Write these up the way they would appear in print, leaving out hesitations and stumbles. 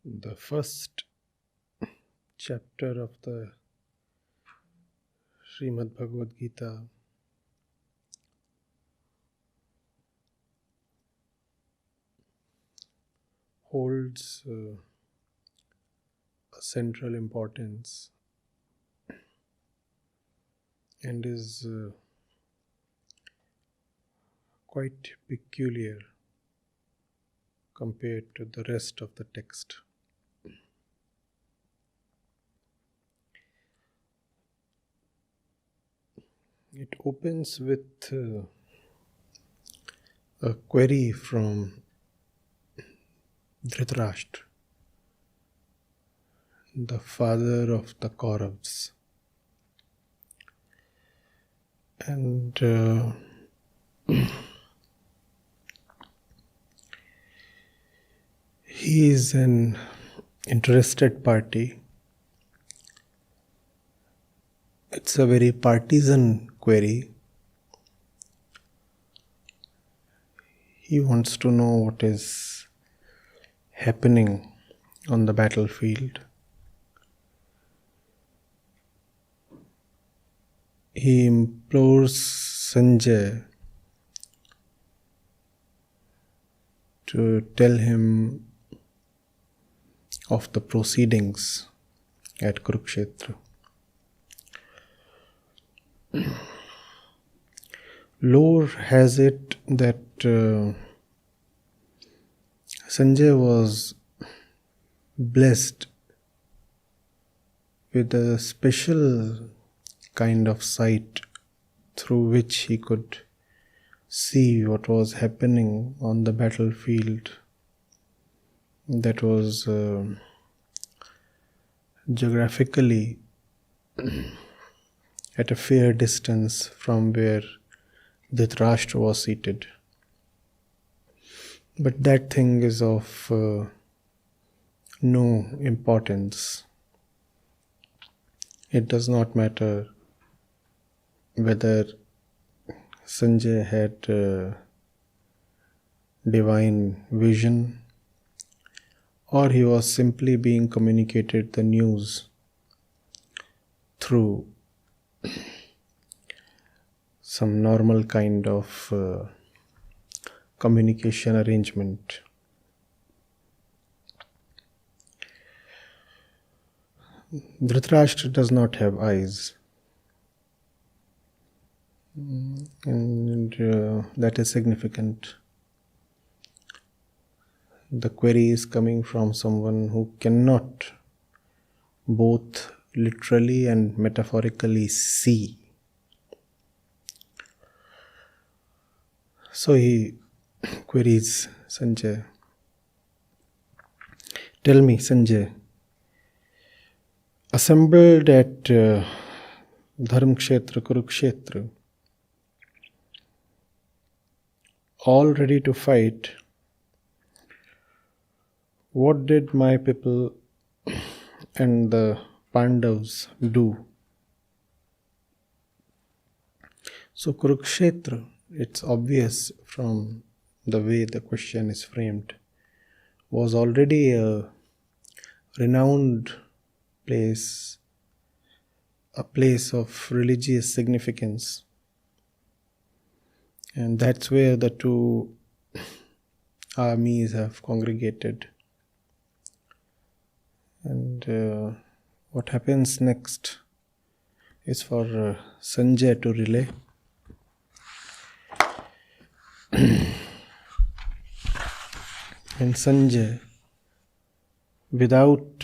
The first chapter of the Srimad Bhagavad Gita holds a central importance and is quite peculiar compared to the rest of the text. It opens with a query from Dhritarashtra, the father of the Kauravas. And he is an interested party. It's a very partisan query. He wants to know what is happening on the battlefield. He implores Sanjay to tell him of the proceedings at Kurukshetra. Lore has it that Sanjay was blessed with a special kind of sight through which he could see what was happening on the battlefield that was geographically at a fair distance from where Dhritarashtra was seated. But that thing is of no importance. It does not matter whether Sanjay had divine vision or he was simply being communicated the news through some normal kind of communication arrangement. Dhritarashtra does not have eyes, and that is significant. The query is coming from someone who cannot both literally and metaphorically see. So he queries Sanjay. Tell me, Sanjay, assembled at Kurukshetra, all ready to fight, what did my people and the Pandavas do? So Kurukshetra, it's obvious from the way the question is framed, was already a renowned place, a place of religious significance. And that's where the two armies have congregated. And what happens next is for Sanjay to relay. And Sanjay, without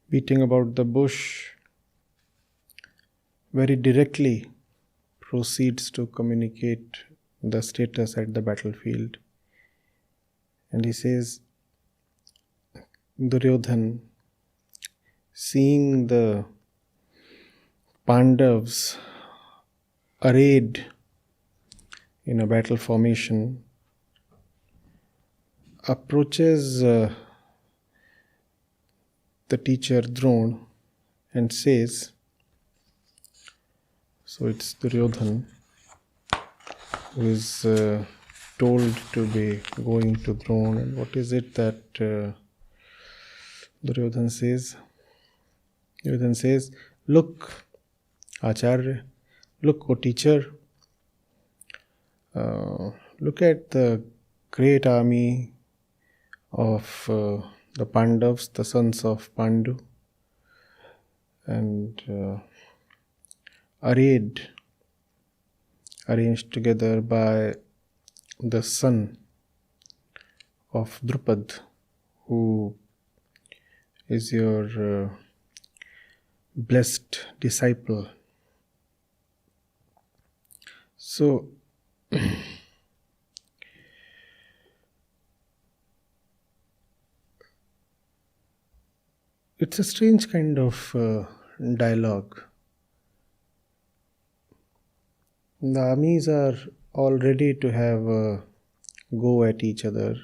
beating about the bush, very directly proceeds to communicate the status at the battlefield. And he says, Duryodhana, seeing the Pandavas arrayed in a battle formation, approaches the teacher Drona and says, So it's Duryodhana who is told to be going to Drona. And what is it that Duryodhana says? Duryodhana says, "Look, Acharya, look, O teacher, look at the great army of the Pandavas, the sons of Pandu, and arranged together by the son of Drupad, who is your blessed disciple." So, it's a strange kind of dialogue. The armies are all ready to have a go at each other,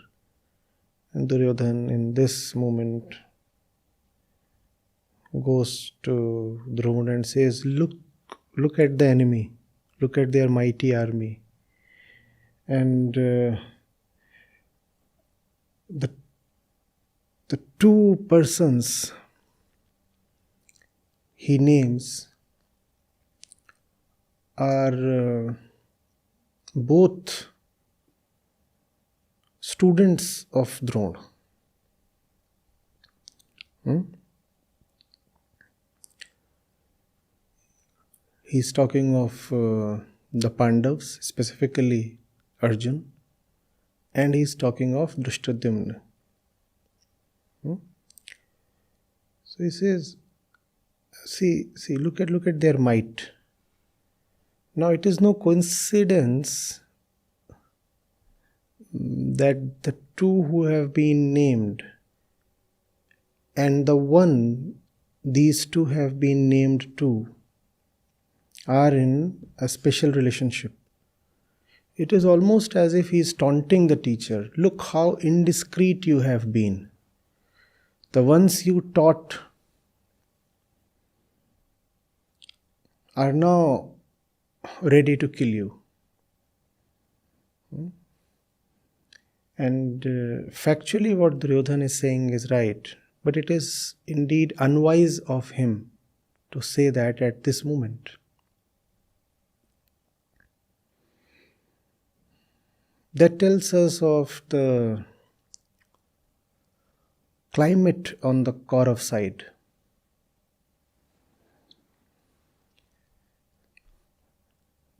and Duryodhana in this moment goes to Drona and says, look at the enemy, look at their mighty army. And the two persons he names are both students of Drona. He's talking of the Pandavas, specifically Arjun, and he's talking of Drishtadyumna. So he says, see, look at their might. Now it is no coincidence that the two who have been named and the one these two have been named to are in a special relationship. It is almost as if he is taunting the teacher. Look how indiscreet you have been. The ones you taught are now ready to kill you. And factually what Duryodhana is saying is right, but it is indeed unwise of him to say that at this moment. That tells us of the climate on the Kaurav side.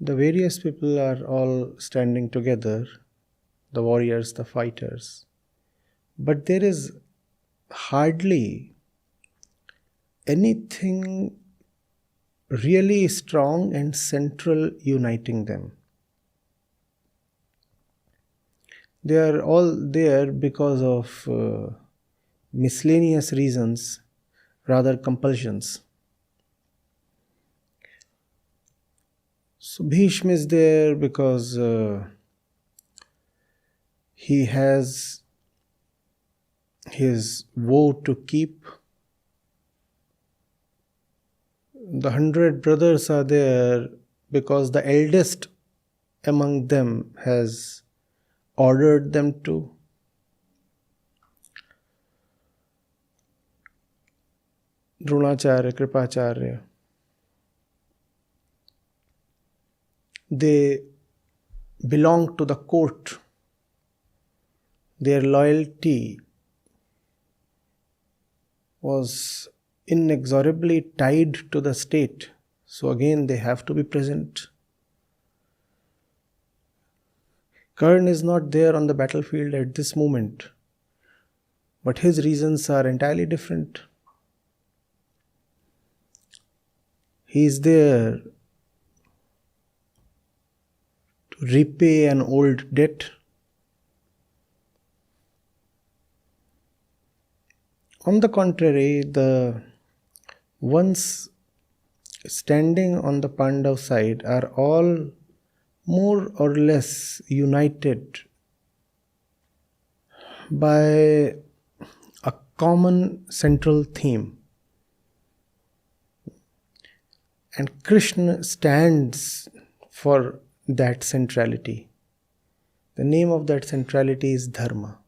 The various people are all standing together, the warriors, the fighters, but there is hardly anything really strong and central uniting them. They are all there because of miscellaneous reasons, rather compulsions. So Bhishma is there because he has his vow to keep. The 100 brothers are there because the eldest among them has ordered them to. Dronacharya, Kripacharya, they belong to the court. Their loyalty was inexorably tied to the state. So again, they have to be present. Karn is not there on the battlefield at this moment, but his reasons are entirely different. He is there to repay an old debt. On the contrary, the ones standing on the Pandav side are all more or less united by a common central theme. And Krishna stands for that centrality. The name of that centrality is dharma.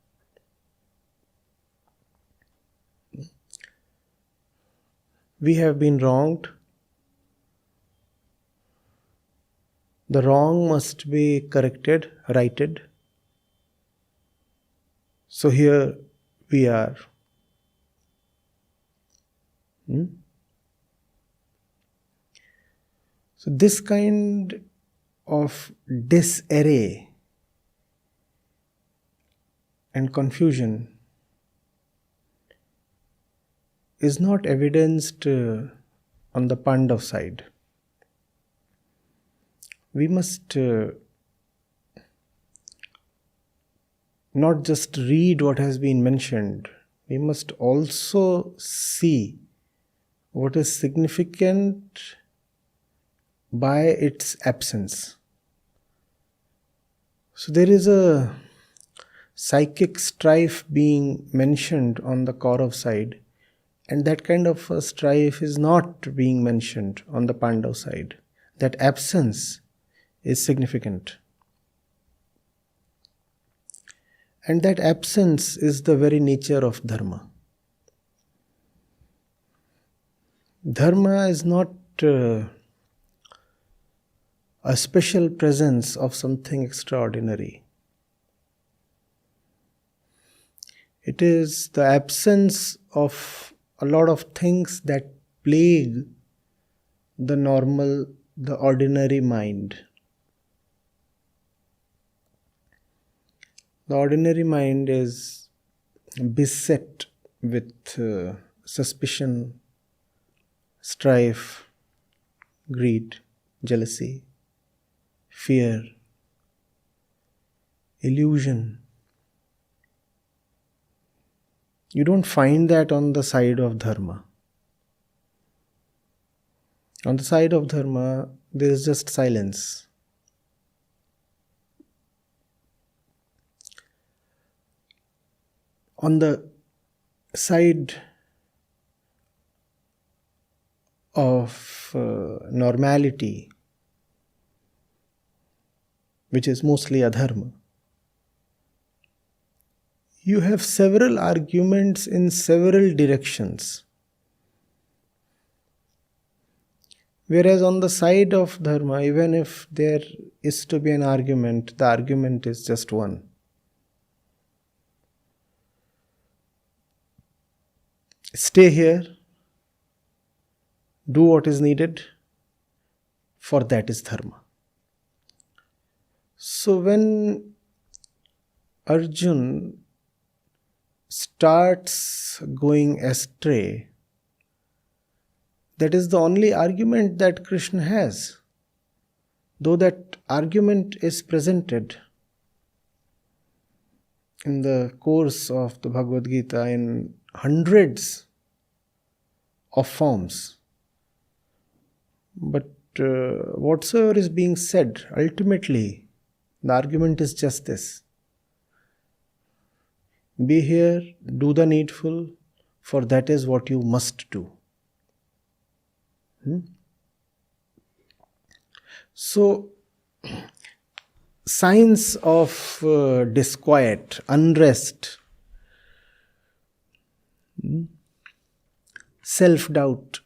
We have been wronged. The wrong must be corrected, righted. So here we are. So this kind of disarray and confusion is not evidenced on the Pandav side. We must not just read what has been mentioned, we must also see what is significant by its absence. So there is a psychic strife being mentioned on the Kaurav side, and that kind of a strife is not being mentioned on the Pandav side. That absence is significant. And that absence is the very nature of dharma. Dharma is not a special presence of something extraordinary. It is the absence of a lot of things that plague the normal, the ordinary mind. The ordinary mind is beset with suspicion, strife, greed, jealousy, fear, illusion. You don't find that on the side of dharma. On the side of dharma, there is just silence. On the side of normality, which is mostly adharma, you have several arguments in several directions. Whereas on the side of dharma, even if there is to be an argument, the argument is just one. Stay here, do what is needed, for that is dharma. So when Arjun starts going astray, that is the only argument that Krishna has. Though that argument is presented in the course of the Bhagavad Gita in hundreds of forms. But whatsoever is being said, ultimately, the argument is just this. Be here, do the needful, for that is what you must do. So, signs of disquiet, unrest, self-doubt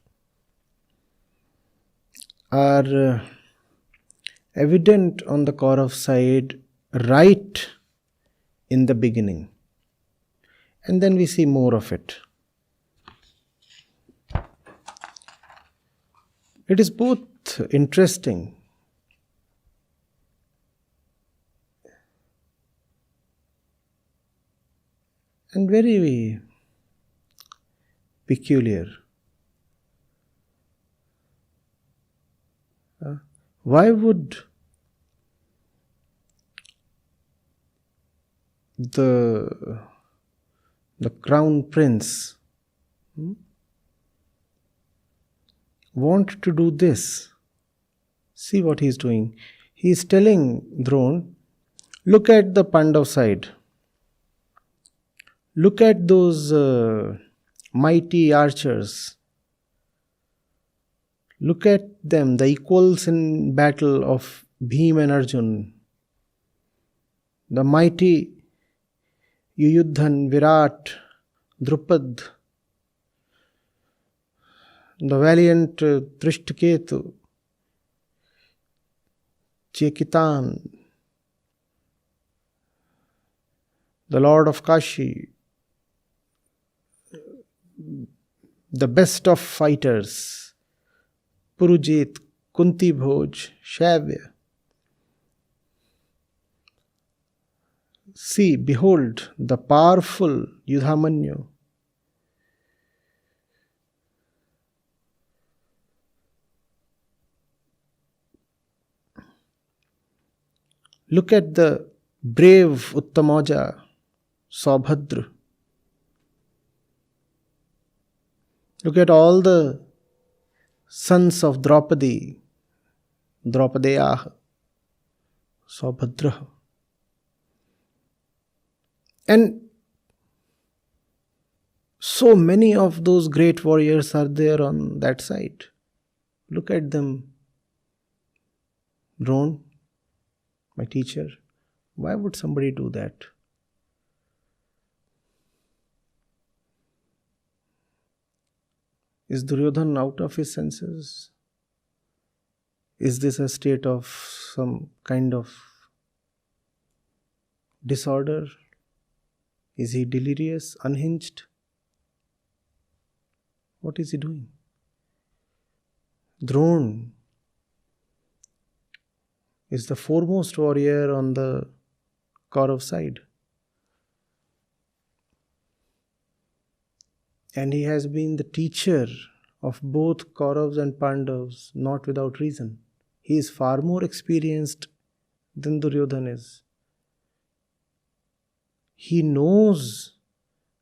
are evident on the Kaurav side right in the beginning. And then we see more of it. It is both interesting and very peculiar. Why would the crown prince want to do this? See what he is doing. He is telling Drona, look at the Pandav side. Look at those mighty archers. Look at them, the equals in battle of Bhim and Arjun. The mighty Yuyudhan, Virat, Drupad, the valiant Drishtaketu, Chekitan, the Lord of Kashi, the best of fighters, Purujit, Kunti Bhoj, Shavya. See, behold, the powerful Yudhamanyu. Look at the brave Uttamaja, Saubhadra. Look at all the sons of Draupadi, Draupadeyah, Saubhadra. And so many of those great warriors are there on that side. Look at them. Drone, my teacher, why would somebody do that? Is Duryodhana out of his senses? Is this a state of some kind of disorder? Is he delirious, unhinged? What is he doing? Drone is the foremost warrior on the Kaurav side. And he has been the teacher of both Kauravas and Pandavas, not without reason. He is far more experienced than Duryodhana is. He knows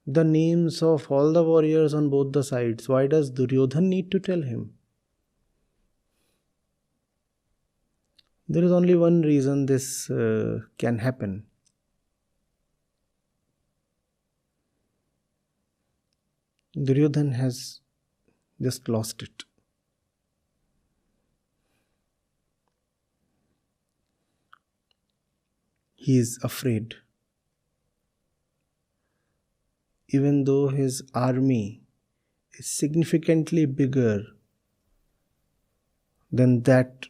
the names of all the warriors on both the sides. Why does Duryodhana need to tell him? There is only one reason this can happen. Duryodhana has just lost it. He is afraid. Even though his army is significantly bigger than that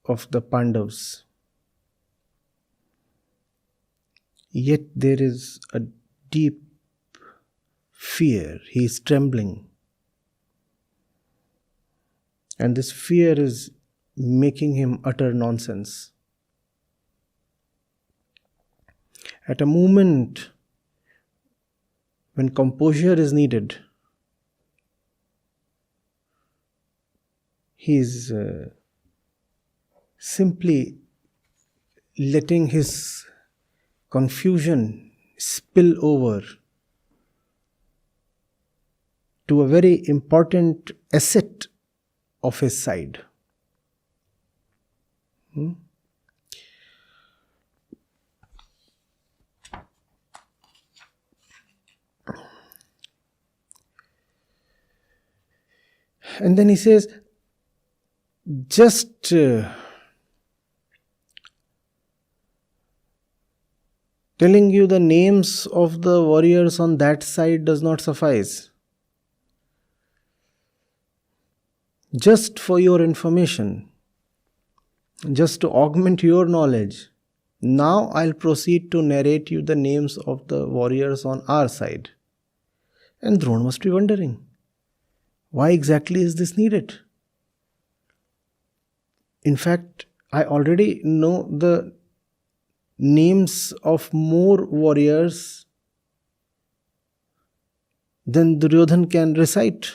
of the Pandavas, yet there is a deep fear. He is trembling. And this fear is making him utter nonsense. At a moment when composure is needed, he is simply letting his confusion spill over to a very important asset of his side. And then he says, just telling you the names of the warriors on that side does not suffice. Just for your information, just to augment your knowledge, now I'll proceed to narrate you the names of the warriors on our side. And Drona must be wondering, why exactly is this needed? In fact, I already know the names of more warriors than Duryodhana can recite.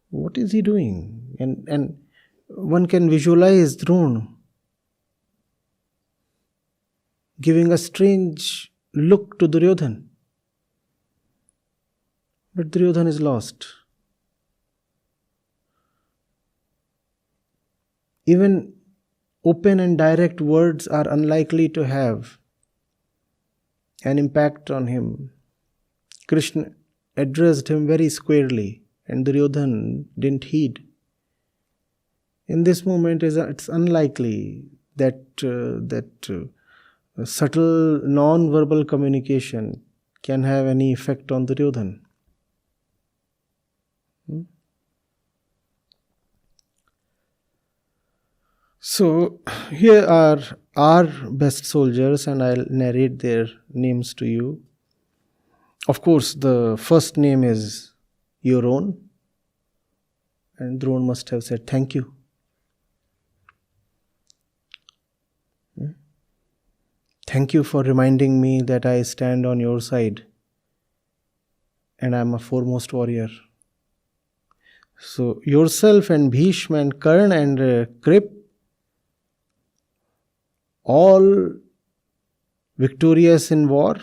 What is he doing? And one can visualize Drona giving a strange look to Duryodhana. But Duryodhana is lost. Even open and direct words are unlikely to have an impact on him. Krishna addressed him very squarely and Duryodhana didn't heed. In this moment, it's unlikely that subtle non-verbal communication can have any effect on Duryodhana. So here are our best soldiers, and I'll narrate their names to you. Of course, the first name is your own, and Drone must have said thank you. Thank you for reminding me that I stand on your side and I am a foremost warrior. So yourself and Bhishma and Karna and Krip, all victorious in war,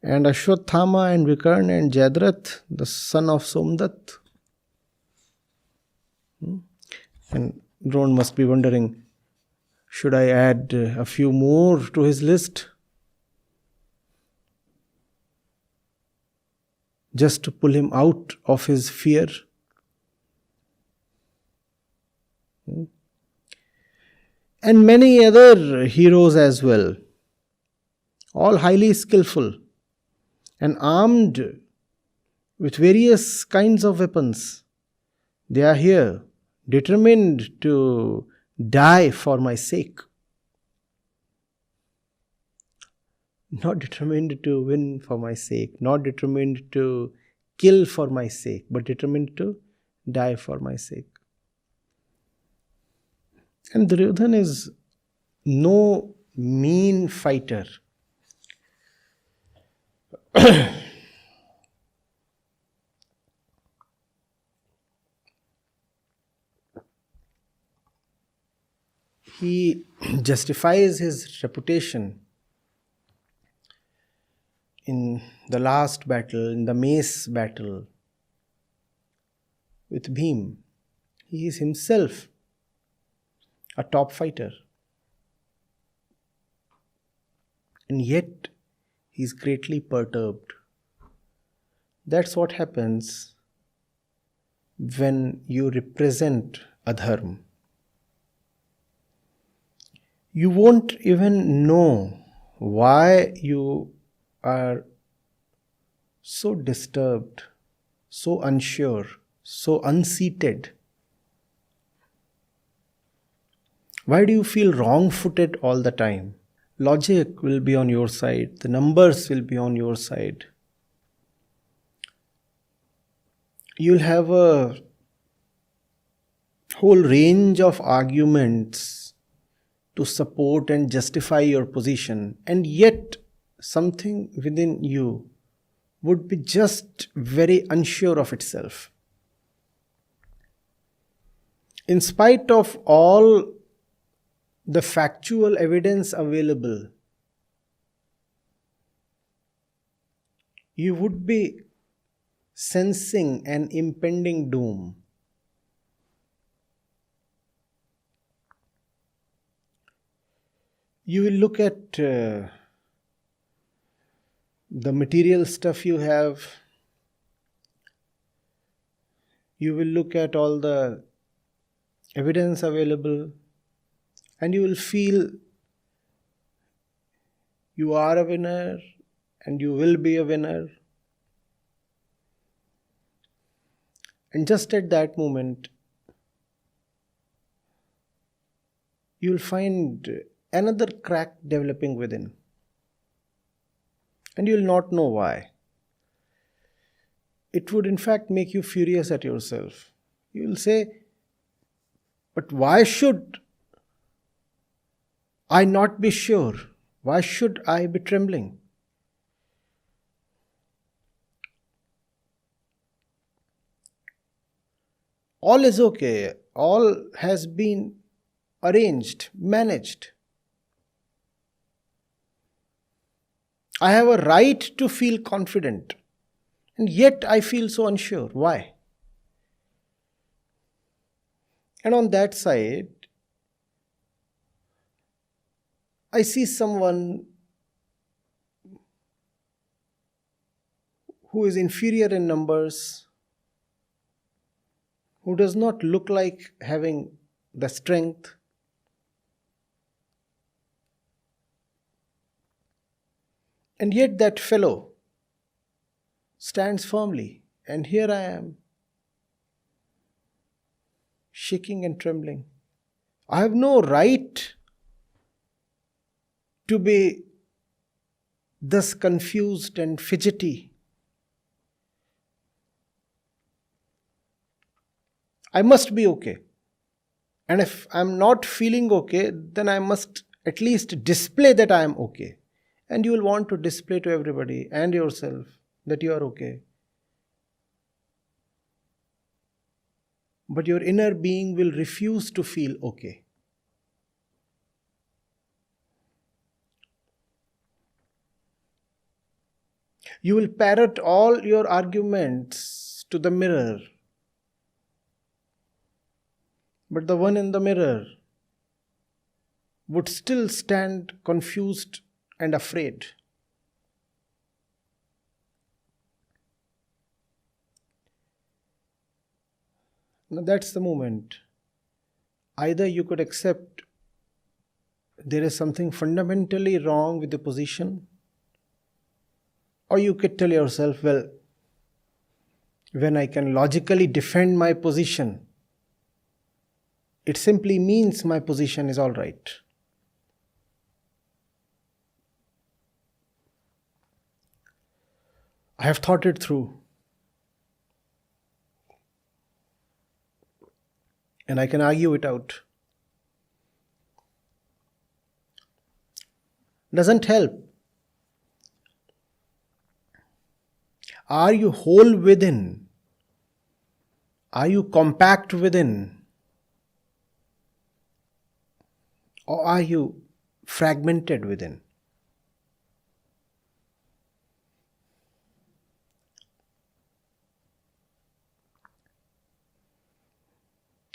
and Ashwathama and Vikarna and Jadarath, the son of Somdat. And Drone must be wondering, should I add a few more to his list? Just to pull him out of his fear? And many other heroes as well, all highly skillful and armed with various kinds of weapons. They are here, determined to die for my sake. Not determined to win for my sake, not determined to kill for my sake, but determined to die for my sake. And Duryodhana is no mean fighter. He justifies his reputation in the last battle, in the mace battle with Bhim. He is himself a top fighter. And yet, he is greatly perturbed. That's what happens when you represent adharma. You won't even know why you are so disturbed, so unsure, so unseated. Why do you feel wrong-footed all the time? Logic will be on your side. The numbers will be on your side. You'll have a whole range of arguments to support and justify your position, and yet something within you would be just very unsure of itself. In spite of all the factual evidence available, you would be sensing an impending doom. You will look at the material stuff you have. You will look at all the evidence available, and you will feel you are a winner and you will be a winner. And just at that moment, you will find another crack developing within. And you will not know why. It would in fact make you furious at yourself. You will say, but why should I not be sure? Why should I be trembling? All is okay. All has been arranged, managed. I have a right to feel confident, and yet I feel so unsure. Why? And on that side, I see someone who is inferior in numbers, who does not look like having the strength, and yet that fellow stands firmly, and here I am, shaking and trembling. I have no right to be thus confused and fidgety. I must be okay. And if I'm not feeling okay, then I must at least display that I am okay. And you will want to display to everybody and yourself that you are okay. But your inner being will refuse to feel okay. You will parrot all your arguments to the mirror. But the one in the mirror would still stand confused and afraid. Now that's the moment. Either you could accept there is something fundamentally wrong with the position, or you could tell yourself, well, when I can logically defend my position, it simply means my position is all right. I have thought it through. And I can argue it out. Doesn't help. Are you whole within? Are you compact within? Or are you fragmented within?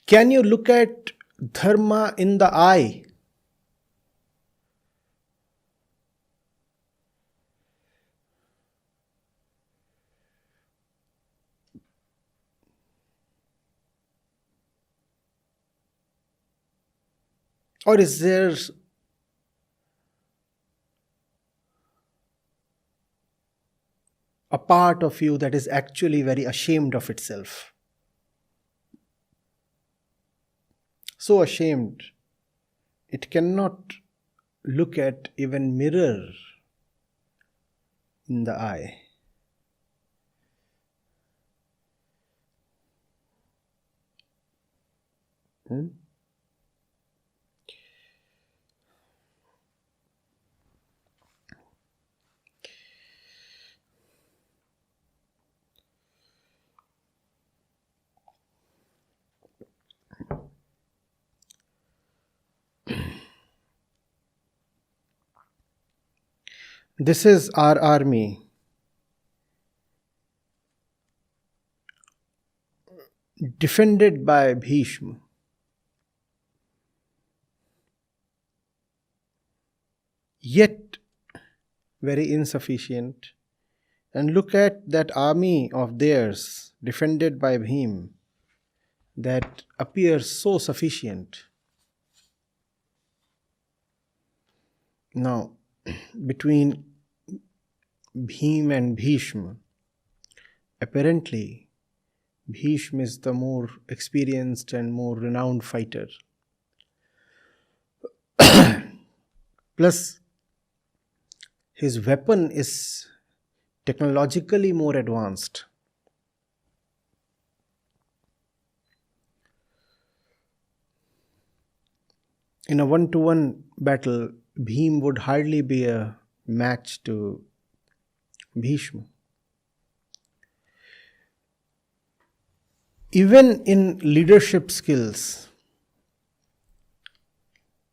Can you look at dharma in the eye? Or is there a part of you that is actually very ashamed of itself? So ashamed, it cannot look at even mirror in the eye. This is our army. Defended by Bhishma. Yet very insufficient. And look at that army of theirs, defended by Bhim, that appears so sufficient. Now, between Bhim and Bhishma, apparently Bhishma is the more experienced and more renowned fighter. Plus, his weapon is technologically more advanced. In a one-to-one battle, Bhim would hardly be a match to Bhishma. Even in leadership skills,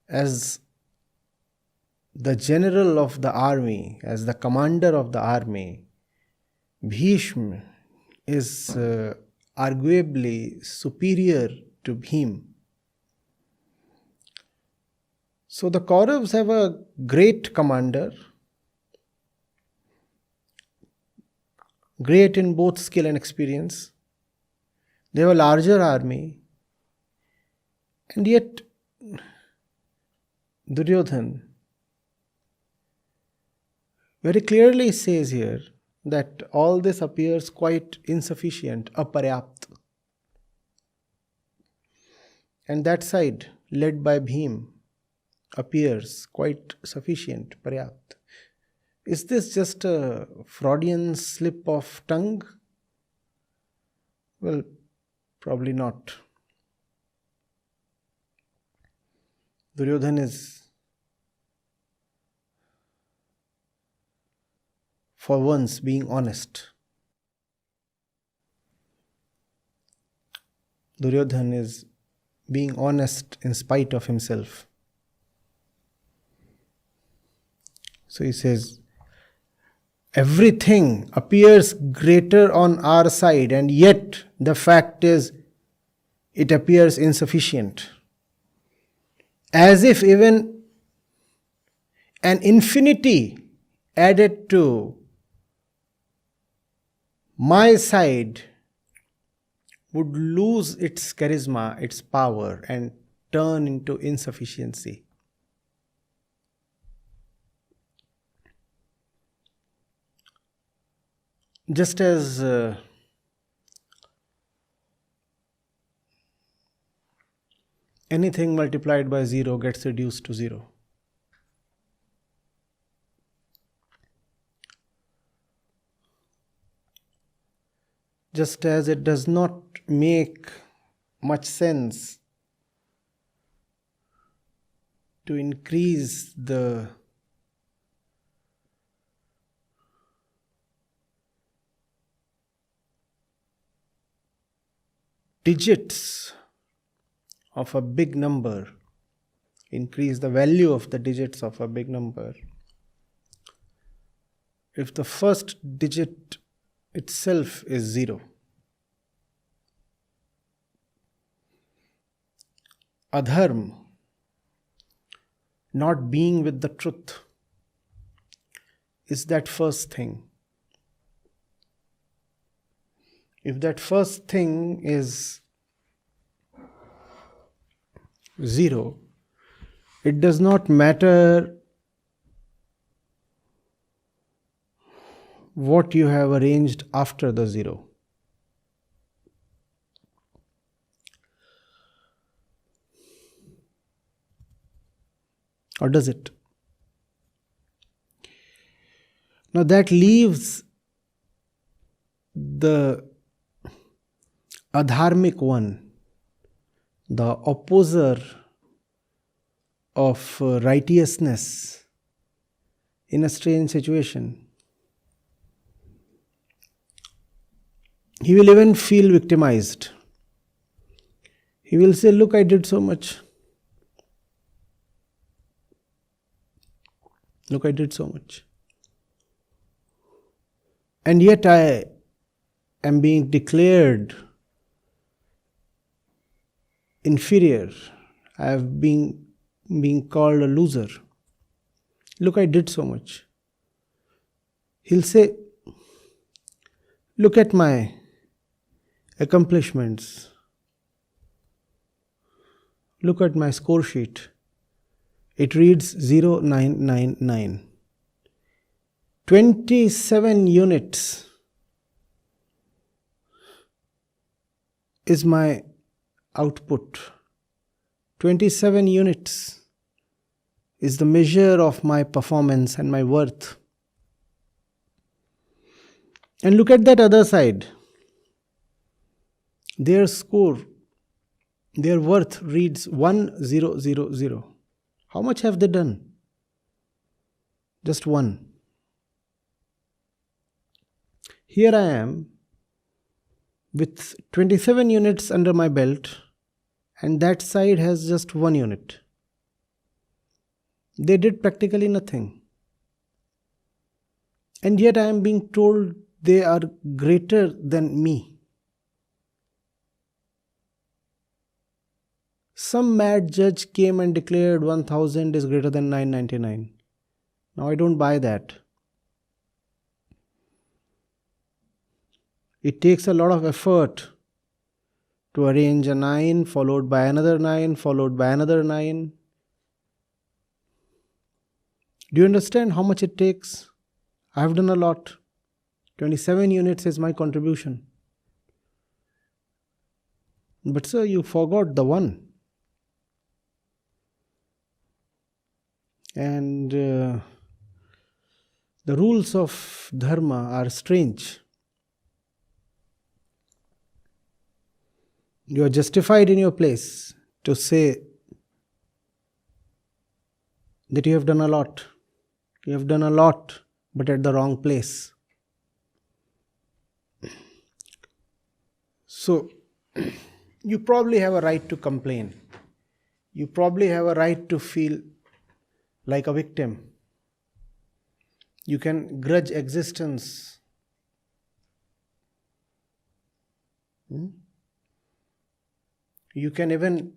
as the general of the army, as the commander of the army, Bhishma is arguably superior to Bhim. So the Kauravas have a great commander, great in both skill and experience. They have a larger army. And yet, Duryodhana very clearly says here that all this appears quite insufficient, aparyapt. And that side, led by Bhim, appears quite sufficient, paryapt. Is this just a Freudian slip of tongue? Well, probably not. Duryodhana is, for once, being honest. Duryodhana is being honest in spite of himself. So he says, everything appears greater on our side, and yet the fact is, it appears insufficient. As if even an infinity added to my side would lose its charisma, its power, and turn into insufficiency. Just as anything multiplied by 0 gets reduced to 0. Just as it does not make much sense to increase the digits of a big number, increase the value of the digits of a big number, if the first digit itself is 0. Adharma, not being with the truth, is that first thing. If that first thing is 0, it does not matter what you have arranged after the 0. Or does it? Now that leaves the adharmic one, the opposer of righteousness, in a strange situation. He will even feel victimized. He will say, look, I did so much. Look, I did so much. And yet I am being declared inferior. I have been called a loser. Look, I did so much. He'll say, look at my accomplishments. Look at my score sheet. It reads 0999. 27 units is my output. 27 units is the measure of my performance and my worth. And look at that other side. Their score, their worth reads 1000. How much have they done? Just 1. Here I am with 27 units under my belt, and that side has just 1 unit. They did practically nothing. And yet I am being told they are greater than me. Some mad judge came and declared 1000 is greater than 999. Now I don't buy that. It takes a lot of effort to arrange a 9, followed by another 9, followed by another 9. Do you understand how much it takes? I have done a lot. 27 units is my contribution. But sir, you forgot the one. And the rules of dharma are strange. You are justified in your place to say that you have done a lot. You have done a lot, but at the wrong place. So, you probably have a right to complain. You probably have a right to feel like a victim. You can grudge existence. You can even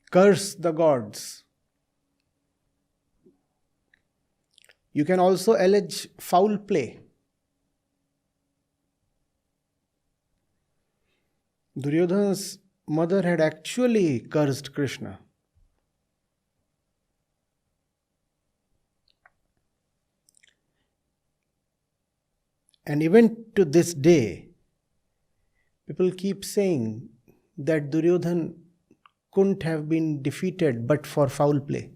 curse the gods. You can also allege foul play. Duryodhana's mother had actually cursed Krishna. And even to this day, people keep saying that Duryodhana couldn't have been defeated but for foul play.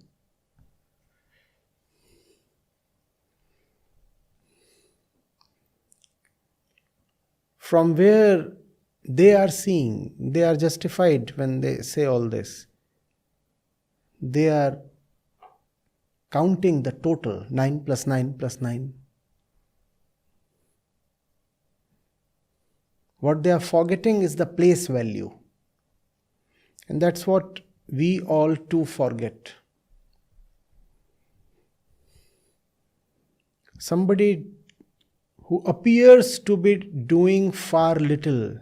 From where they are seeing, they are justified when they say all this. They are counting the total, 9 plus 9 plus 9. What they are forgetting is the place value. And that's what we all too forget. Somebody who appears to be doing far little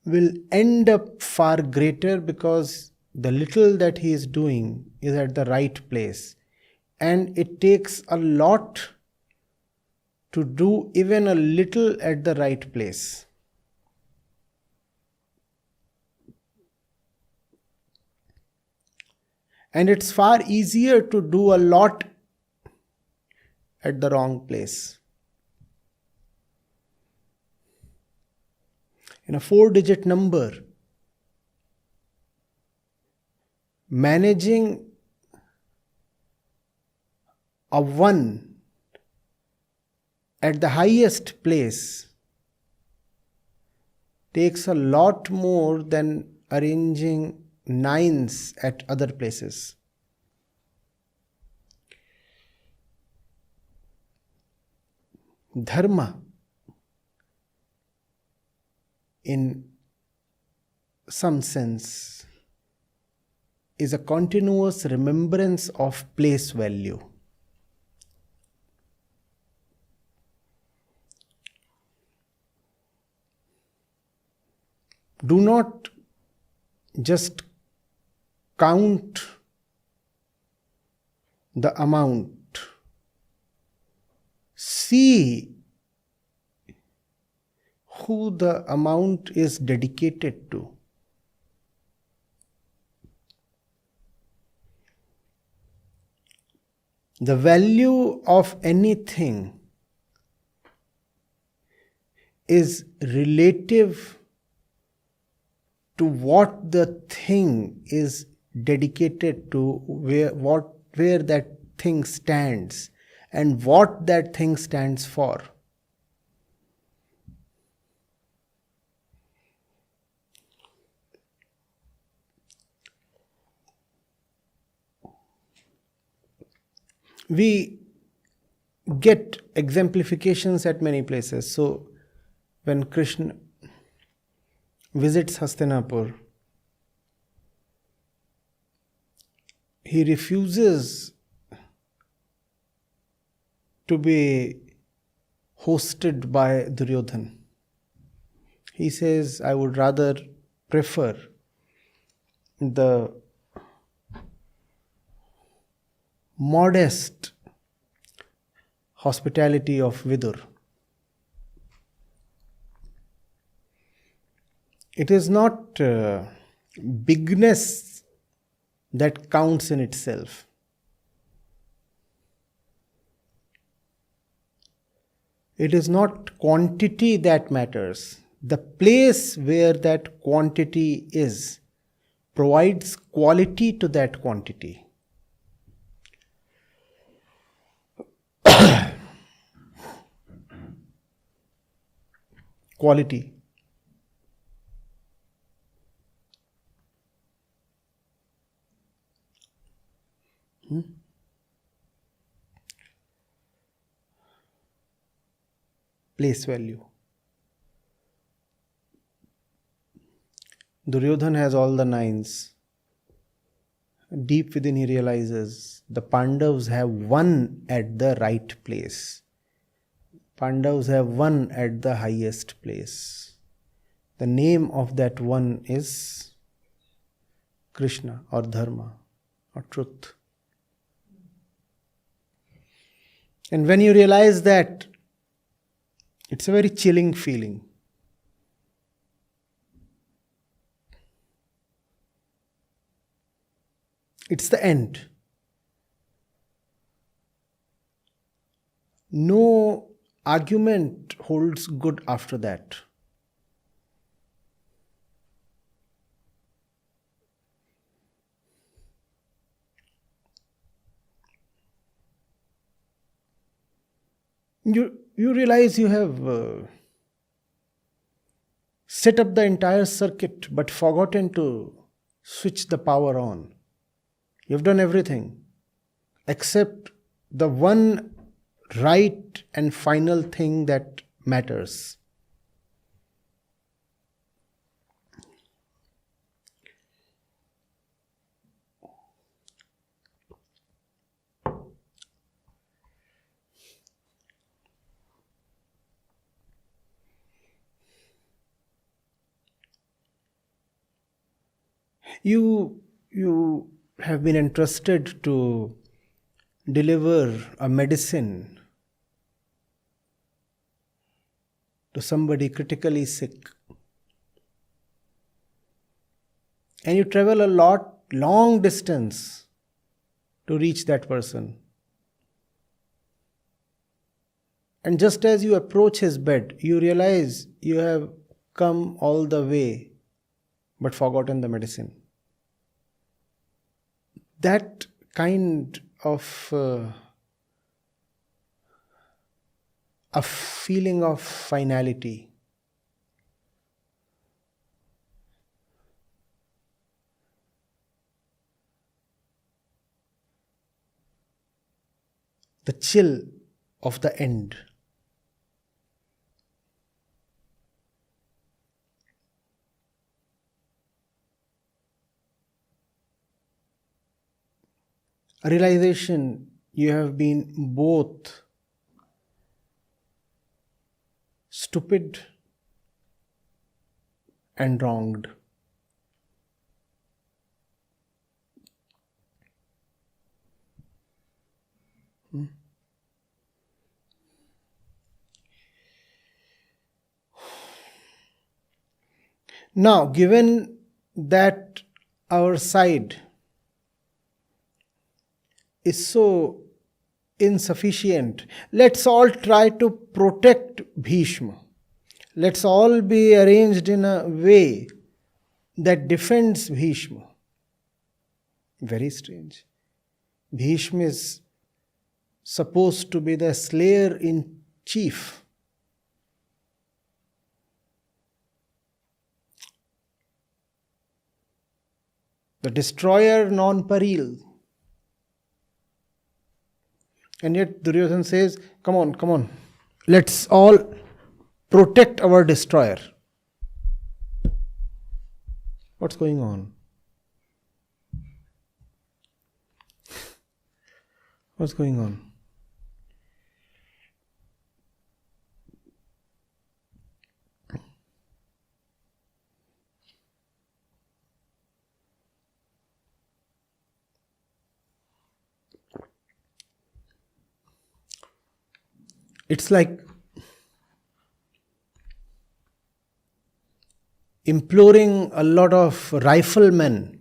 will end up far greater because the little that he is doing is at the right place. And it takes a lot to do even a little at the right place. And it's far easier to do a lot at the wrong place. In a 4-digit number, managing a 1 at the highest place takes a lot more than arranging 9s at other places. Dharma, in some sense, is a continuous remembrance of place value. Do not just count the amount. See who the amount is dedicated to. The value of anything is relative to what the thing is dedicated to, where that thing stands and what that thing stands for. We get exemplifications at many places. So, when Krishna visits Hastinapur, he refuses to be hosted by Duryodhana. He says, I would rather prefer the modest hospitality of Vidur. It is not bigness that counts in itself. It is not quantity that matters. The place where that quantity is provides quality to that quantity. Quality. Place value. Duryodhana has all the nines. Deep within he realizes the Pandavas have one at the right place. Pandavas have one at the highest place. The name of that one is Krishna or dharma or truth. And when you realize that, it's a very chilling feeling. It's the end. No argument holds good after that. You realize you have set up the entire circuit but forgotten to switch the power on. You've done everything except the one right and final thing that matters. You have been entrusted to deliver a medicine to somebody critically sick. And you travel long distance to reach that person. And just as you approach his bed, you realize you have come all the way but forgotten the medicine. That kind of a feeling of finality. The chill of the end. A realization you have been both stupid and wronged. Now, given that our side is so insufficient, let's all try to protect Bhishma. Let's all be arranged in a way that defends Bhishma. Very strange. Bhishma is supposed to be the slayer in chief. The destroyer non-peril. And yet Duryodhana says, come on, let's all protect our destroyer. What's going on? What's going on? It's like imploring a lot of riflemen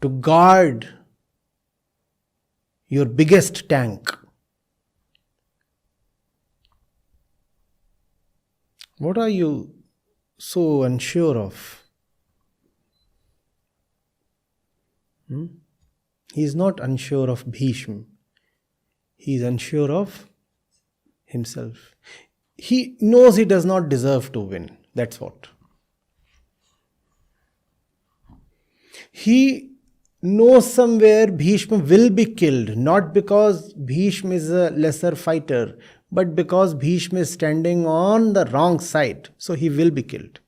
to guard your biggest tank. What are you so unsure of? He is not unsure of Bhishma. He is unsure of himself. He knows he does not deserve to win. That's what. He knows somewhere Bhishma will be killed, not because Bhishma is a lesser fighter, but because Bhishma is standing on the wrong side. So he will be killed.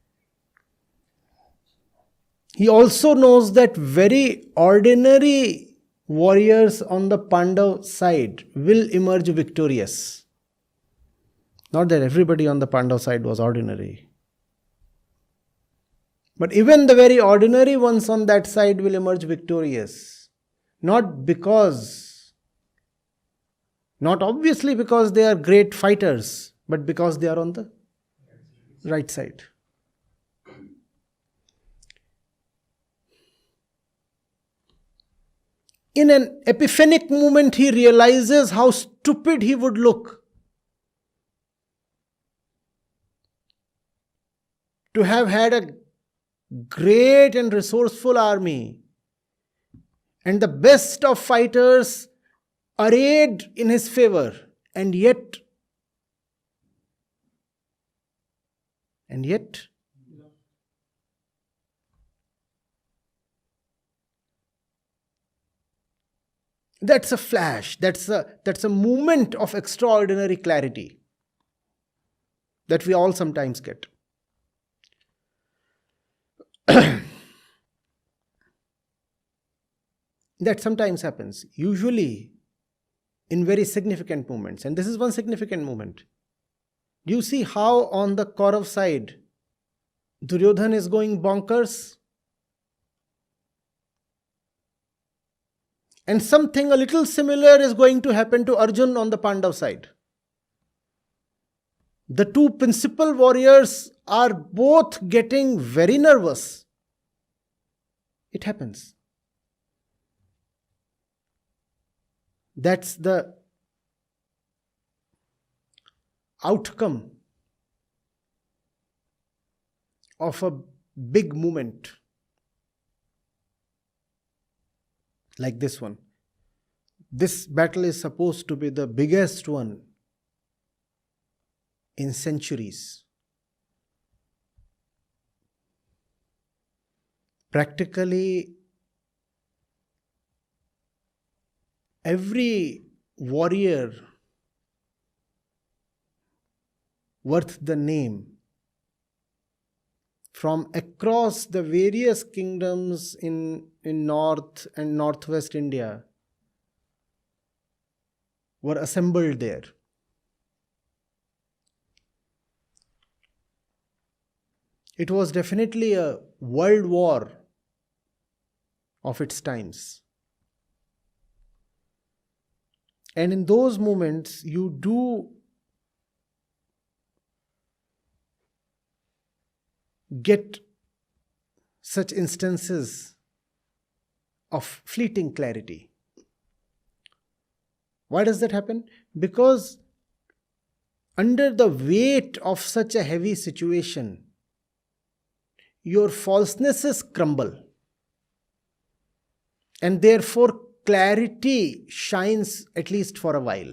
He also knows that very ordinary warriors on the Pandav side will emerge victorious. Not that everybody on the Pandav side was ordinary. But even the very ordinary ones on that side will emerge victorious. Not obviously because they are great fighters, but because they are on the right side. In an epiphanic moment, he realizes how stupid he would look to have had a great and resourceful army and the best of fighters arrayed in his favor, and yet that's a flash, that's a moment of extraordinary clarity that we all sometimes get. That sometimes happens, usually in very significant moments. And this is one significant moment. Do you see how on the Kaurav side, Duryodhana is going bonkers? And something a little similar is going to happen to Arjun on the Pandav side. The two principal warriors are both getting very nervous. It happens. That's the outcome of a big movement like this one. This battle is supposed to be the biggest one in centuries. Practically every warrior worth the name from across the various kingdoms in North and Northwest India were assembled there. It was definitely a world war of its times. And in those moments, you do get such instances of fleeting clarity. Why does that happen? Because under the weight of such a heavy situation, your falsenesses crumble. And therefore, clarity shines at least for a while.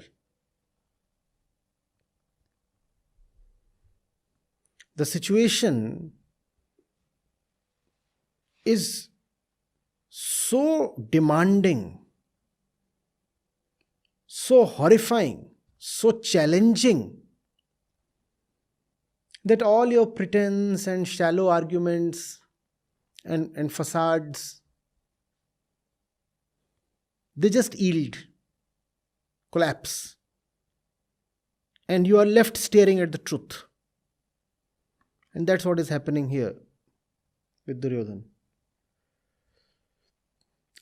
The situation is so demanding, so horrifying, so challenging, that all your pretense and shallow arguments and facades, they just yield, collapse, and you are left staring at the truth. And that's what is happening here with Duryodhana.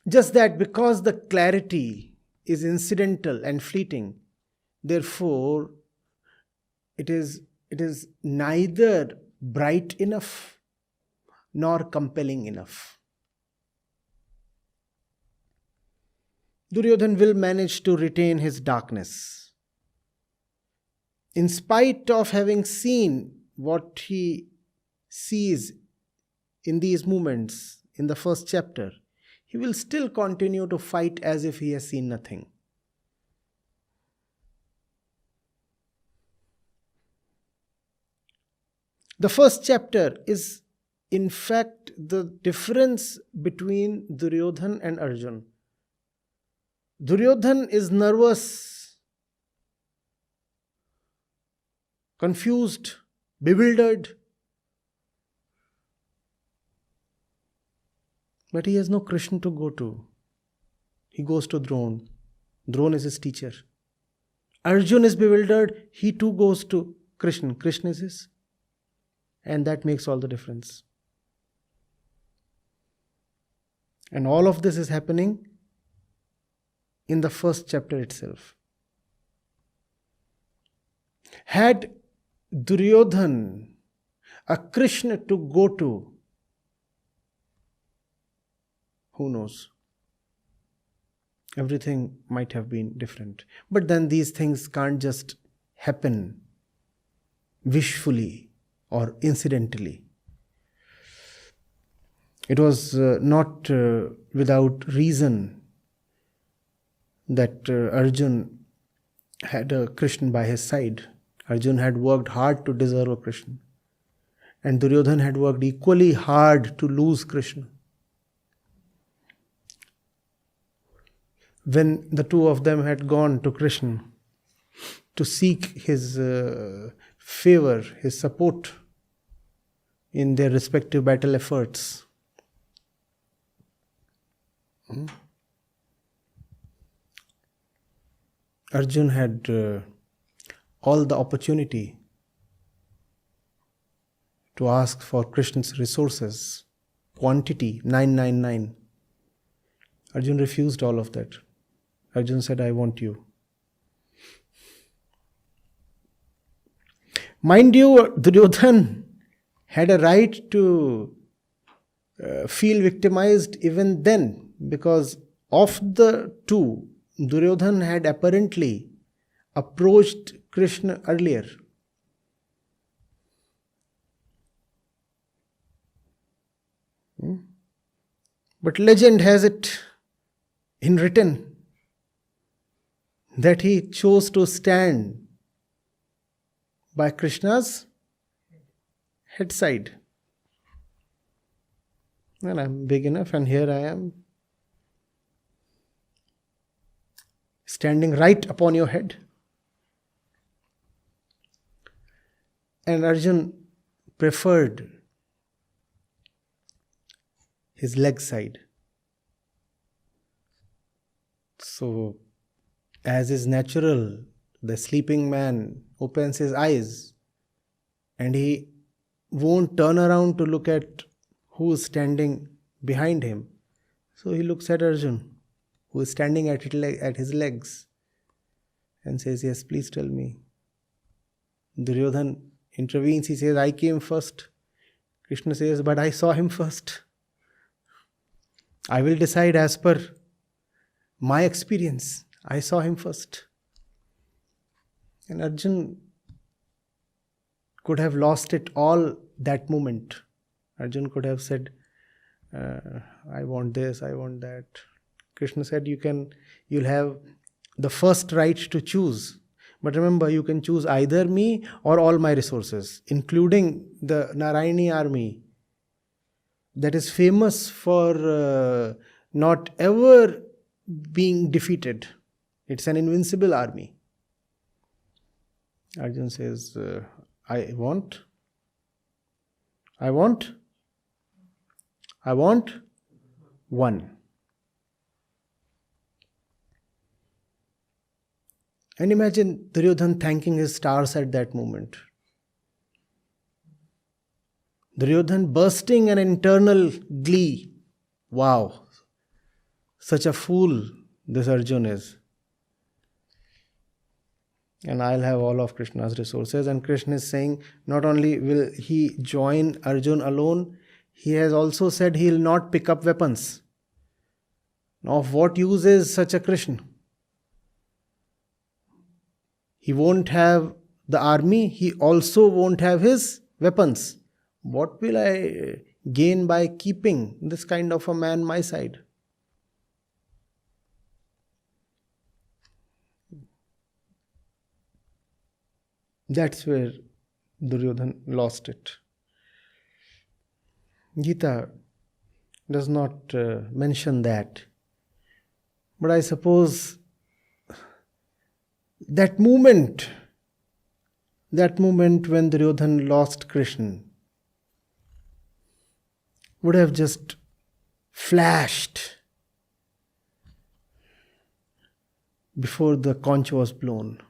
Just that because the clarity is incidental and fleeting. Therefore, it is neither bright enough nor compelling enough. Duryodhana will manage to retain his darkness. In spite of having seen what he sees in these moments in the first chapter, he will still continue to fight as if he has seen nothing. The first chapter is, in fact, the difference between Duryodhana and Arjun. Duryodhana is nervous, confused, bewildered. But he has no Krishna to go to. He goes to Drona. Drona is his teacher. Arjun is bewildered. He too goes to Krishna. Krishna is his. And that makes all the difference. And all of this is happening in the first chapter itself. Had Duryodhana a Krishna to go to, who knows? Everything might have been different. But then these things can't just happen wishfully or incidentally. It was not without reason that Arjun had a Krishna by his side. Arjun had worked hard to deserve a Krishna. And Duryodhana had worked equally hard to lose Krishna. When the two of them had gone to Krishna to seek his favor, his support in their respective battle efforts, Arjun had all the opportunity to ask for Krishna's resources, quantity, 999. Arjun refused all of that. Arjun said, I want you. Mind you, Duryodhana had a right to feel victimized even then, because of the two, Duryodhana had apparently approached Krishna earlier. But legend has it in written that he chose to stand by Krishna's head side. Well, I'm big enough, and here I am, standing right upon your head. And Arjun preferred his leg side. So, as is natural, the sleeping man opens his eyes and he won't turn around to look at who is standing behind him. So he looks at Arjun, who is standing at his legs, and says, yes, please tell me. Duryodhana intervenes. He says, I came first. Krishna says, but I saw him first. I will decide as per my experience. I saw him first. And Arjun could have lost it all that moment. Arjun could have said, I want this, I want that. Krishna said, you'll have the first right to choose. But remember, you can choose either me or all my resources, including the Narayani army that is famous for not ever being defeated. It's an invincible army. Arjun says, I want one. And imagine Duryodhana thanking his stars at that moment. Duryodhana bursting an internal glee. Wow, such a fool this Arjun is. and I'll have all of Krishna's resources. And Krishna is saying, not only will he join Arjun alone, he has also said he will not pick up weapons. Now, of what use is such a Krishna? He won't have the army, he also won't have his weapons. What will I gain by keeping this kind of a man my side? That's where Duryodhana lost it. Gita does not mention that. But I suppose that moment when Duryodhana lost Krishna would have just flashed before the conch was blown.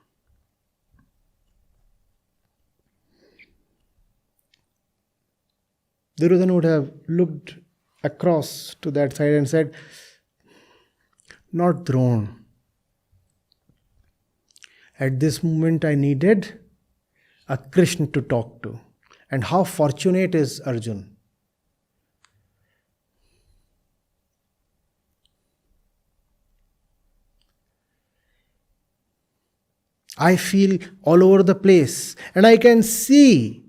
Duryodhana would have looked across to that side and said, not Drona. At this moment I needed a Krishna to talk to. And how fortunate is Arjun. I feel all over the place and I can see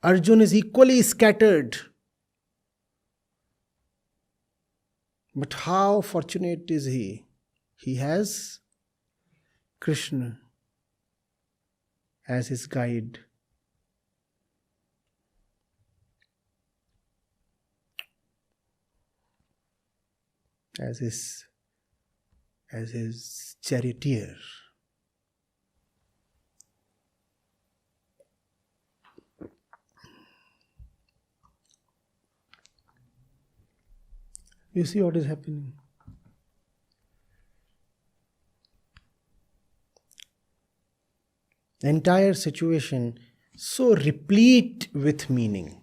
Arjun is equally scattered. But how fortunate is he? He has Krishna as his guide. As his charioteer. You see what is happening? The entire situation so replete with meaning.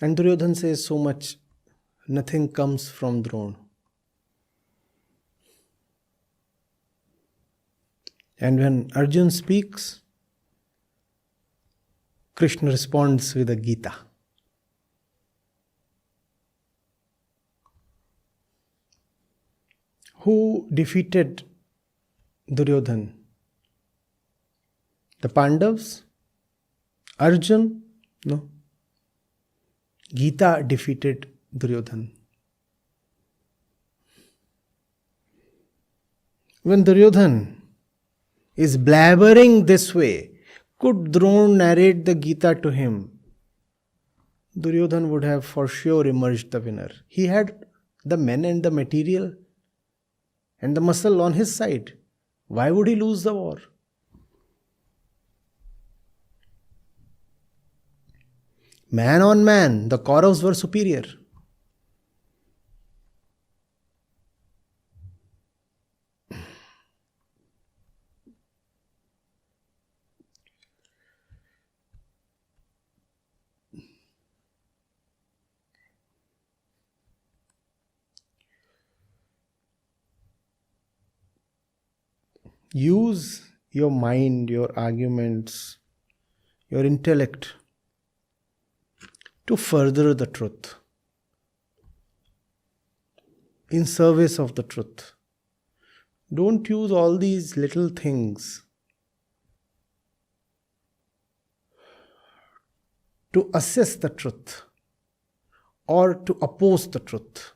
And Duryodhana says so much, nothing comes from Drona. And when Arjun speaks, Krishna responds with a Gita. Who defeated Duryodhana? The Pandavas? Arjun? No. Gita defeated Duryodhana. When Duryodhana is blabbering this way, could Drona narrate the Gita to him? Duryodhana would have for sure emerged the winner. He had the men and the material and the muscle on his side. Why would he lose the war? Man on man, the Kauravas were superior. Use your mind, your arguments, your intellect to further the truth, in service of the truth. Don't use all these little things to assess the truth or to oppose the truth.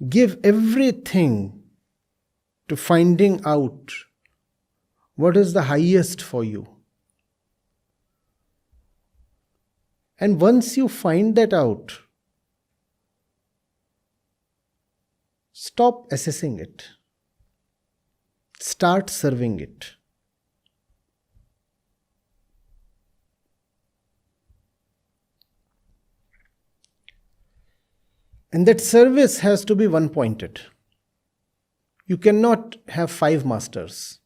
Give everything to finding out what is the highest for you. And once you find that out, stop assessing it. Start serving it. And that service has to be one-pointed. You cannot have 5 masters.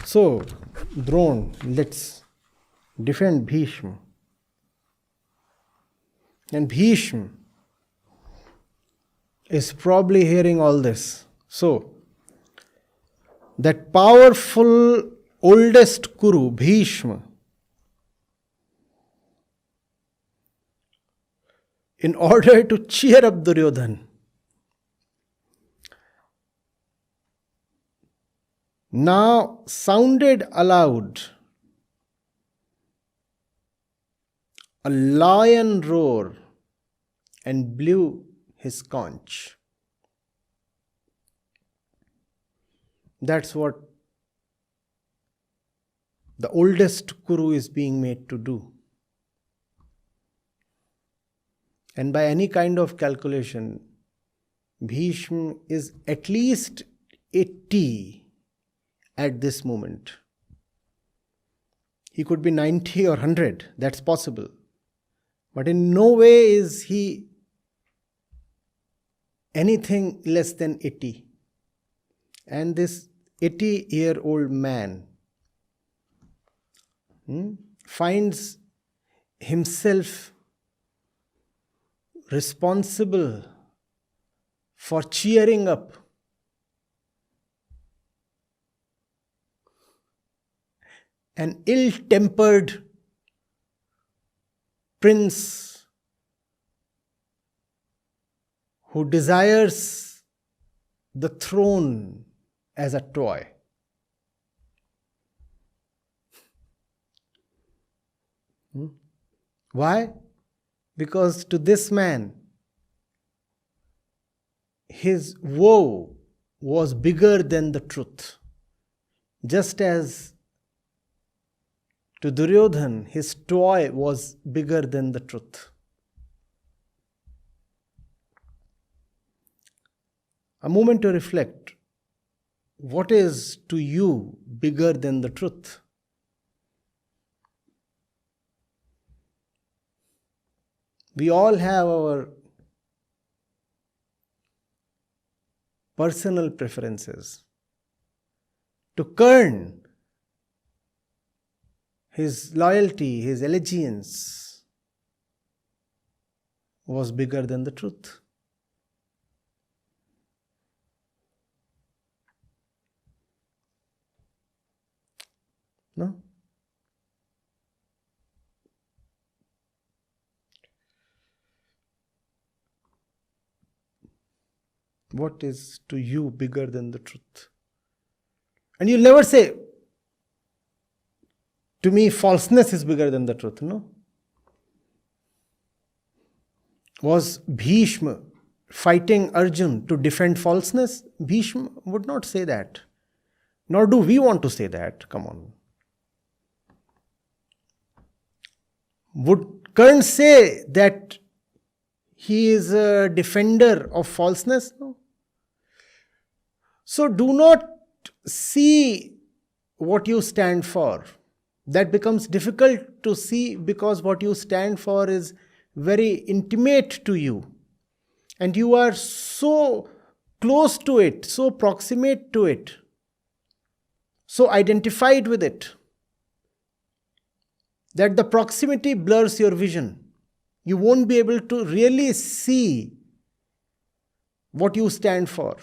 So, Drone, let's defend Bhishma. And Bhishma is probably hearing all this. So, that powerful oldest Kuru, Bhishma, in order to cheer up Duryodhana, now sounded aloud a lion roar and blew his conch. That's what the oldest Kuru is being made to do. And by any kind of calculation, Bhishma is at least 80 at this moment. He could be 90 or 100, that's possible. But in no way is he anything less than 80. And this 80-year-old man finds himself responsible for cheering up an ill-tempered prince who desires the throne as a toy. Why? Because to this man, his woe was bigger than the truth. Just as to Duryodhana, his toy was bigger than the truth. A moment to reflect. What is to you bigger than the truth? We all have our personal preferences. To Karn, his loyalty, his allegiance was bigger than the truth. No? What is to you bigger than the truth? And you'll never say, to me, falseness is bigger than the truth. No. Was Bhishma fighting Arjun to defend falseness? Bhishma would not say that. Nor do we want to say that. Come on. Would Karn say that he is a defender of falseness? No. So do not see what you stand for. That becomes difficult to see because what you stand for is very intimate to you. And you are so close to it, so proximate to it, so identified with it, that the proximity blurs your vision. You won't be able to really see what you stand for.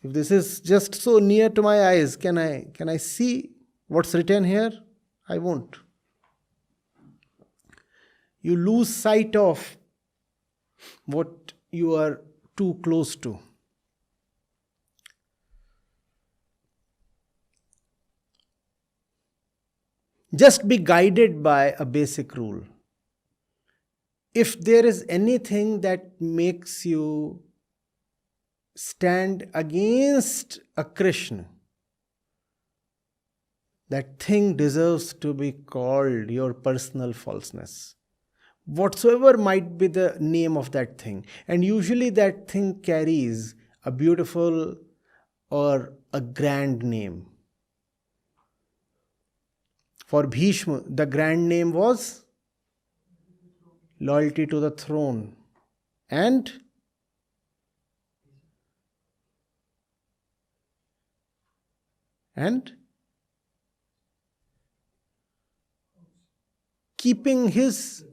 If this is just so near to my eyes, can I see what's written here? I won't. You lose sight of what you are too close to. Just be guided by a basic rule. If there is anything that makes you stand against a Krishna, that thing deserves to be called your personal falseness. whatsoever might be the name of that thing. And usually that thing carries a beautiful or a grand name. For Bhishma, the grand name was loyalty to the throne and keeping his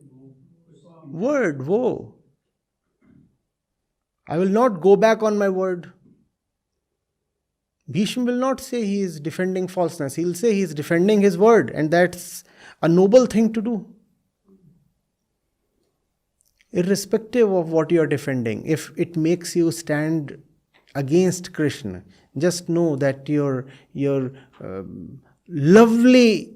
word. Woe! I will not go back on my word. Bhishma will not say he is defending falseness. He will say he is defending his word, and that's a noble thing to do. Irrespective of what you are defending, if it makes you stand against Krishna, just know that your lovely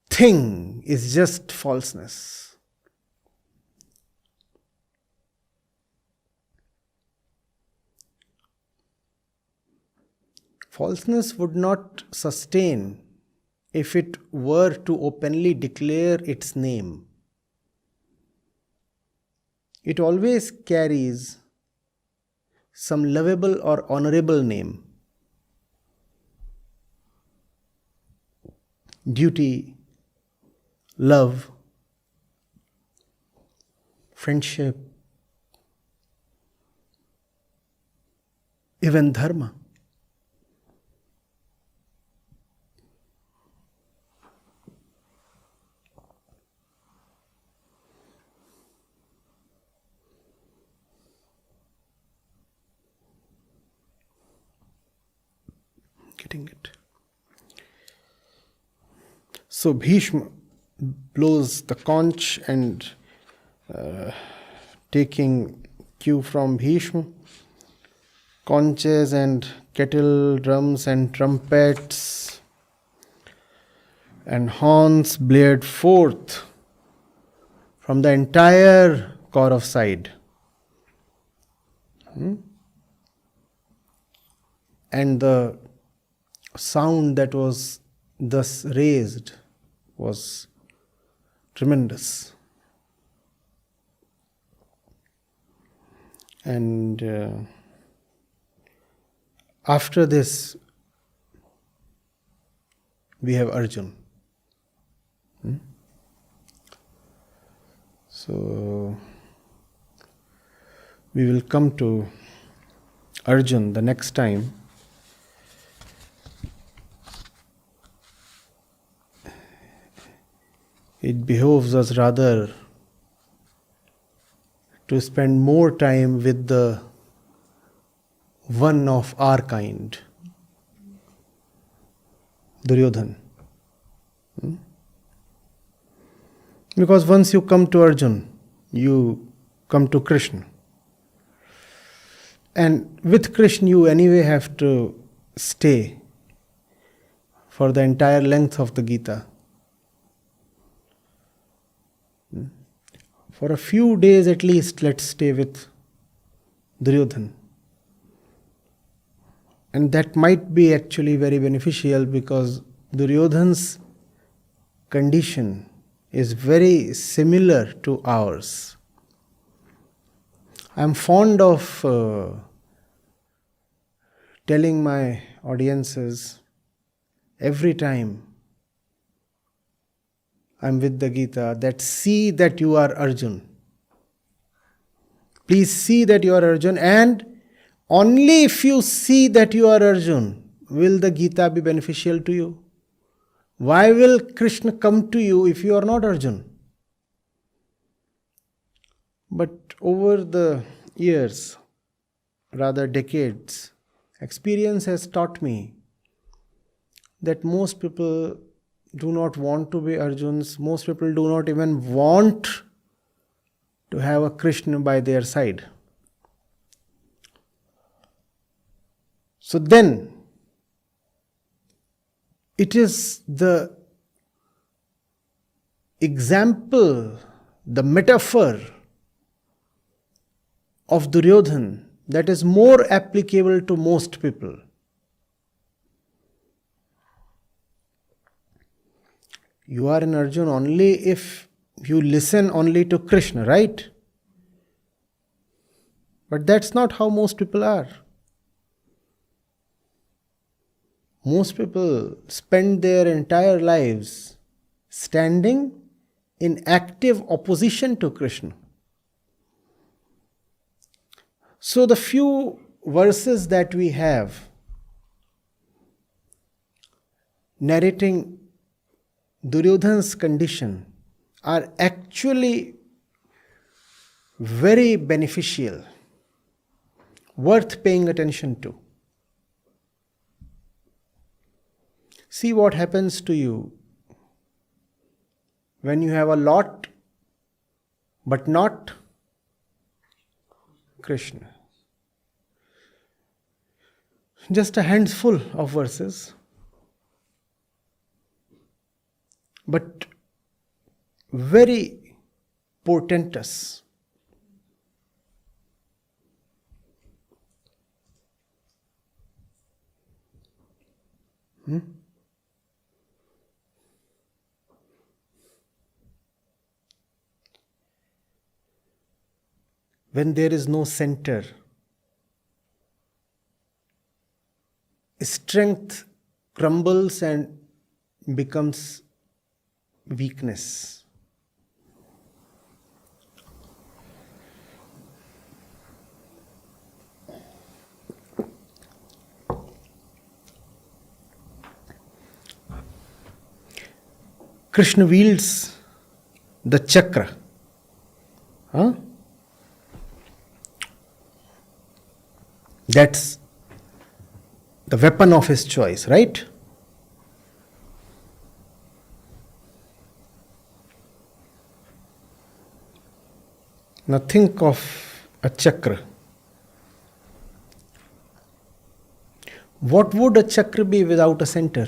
thing is just falseness. Falseness would not sustain if it were to openly declare its name. It always carries some lovable or honorable name. Duty, love, friendship, even dharma. Getting it? So Bhishma blows the conch and taking cue from Bhishma, conches and kettle drums and trumpets and horns blared forth from the entire Kaurav side. And the sound that was thus raised was tremendous. And after this, we have Arjun. So, we will come to Arjun the next time. It behoves us rather to spend more time with the one of our kind, Duryodhana. Because once you come to Arjun, you come to Krishna. And with Krishna you anyway have to stay for the entire length of the Gita. For a few days at least, let's stay with Duryodhana. And that might be actually very beneficial because Duryodhana's condition is very similar to ours. I am fond of telling my audiences every time I'm with the Gita that see that you are Arjun. Please see that you are Arjun, and only if you see that you are Arjun will the Gita be beneficial to you. Why will Krishna come to you if you are not Arjun? But over the years, rather decades, experience has taught me that most people do not want to be Arjuns. Most people do not even want to have a Krishna by their side. So then, it is the example, the metaphor of Duryodhana that is more applicable to most people. You are an Arjun only if you listen only to Krishna, right? But that's not how most people are. Most people spend their entire lives standing in active opposition to Krishna. So the few verses that we have narrating Duryodhana's condition are actually very beneficial, worth paying attention to. See what happens to you when you have a lot but not Krishna. Just a handful of verses, but very portentous. When there is no center, strength crumbles and becomes weakness. Krishna wields the chakra. That's the weapon of his choice, right? Now think of a chakra. What would a chakra be without a center?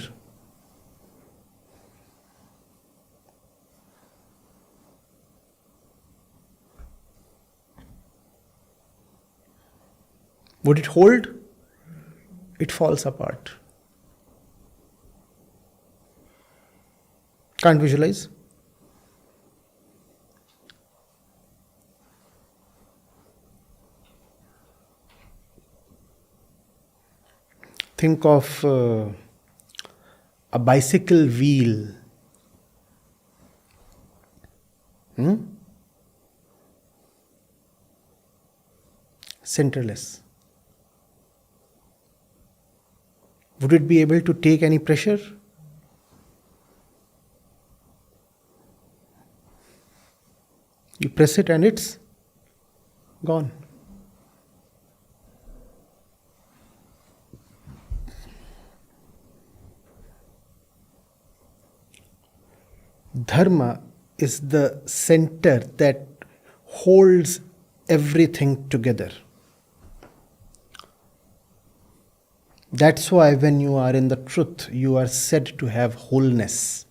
Would it hold? It falls apart. Can't visualize? Think of a bicycle wheel. Centerless. Would it be able to take any pressure? You press it and it's gone. Dharma is the center that holds everything together. That's why when you are in the truth, you are said to have wholeness.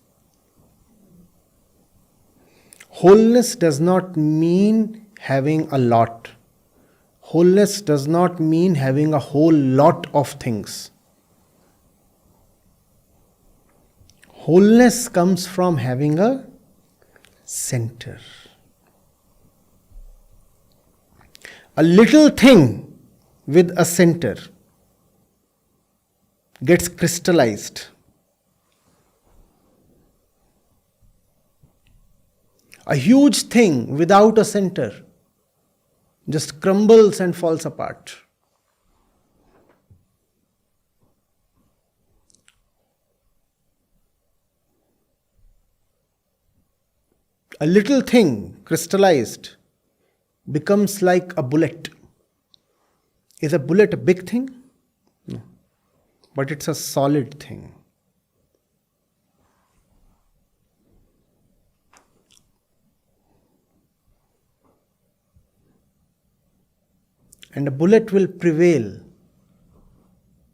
Wholeness does not mean having a lot. Wholeness does not mean having a whole lot of things. Wholeness comes from having a center. A little thing with a center gets crystallized. A huge thing without a center just crumbles and falls apart. A little thing crystallized becomes like a bullet. Is a bullet a big thing? No. But it's a solid thing. And a bullet will prevail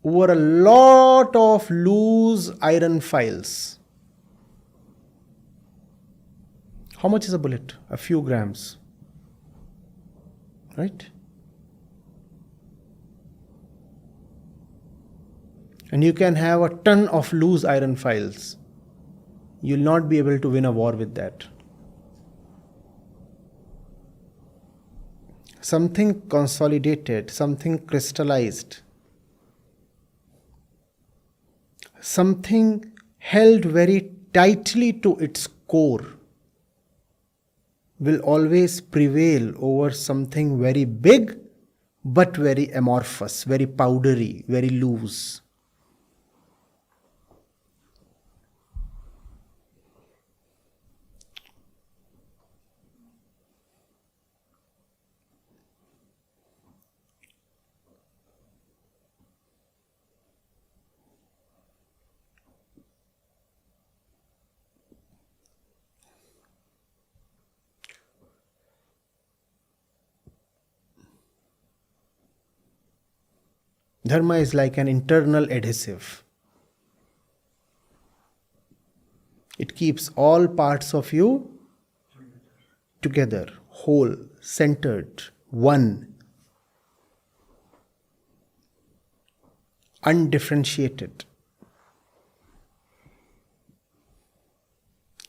over a lot of loose iron files. How much is a bullet? A few grams. Right? And you can have a ton of loose iron files. you will not be able to win a war with that. Something consolidated, something crystallized, something held very tightly to its core will always prevail over something very big but very amorphous, very powdery, very loose. Dharma is like an internal adhesive. It keeps all parts of you together, whole, centered, one, undifferentiated,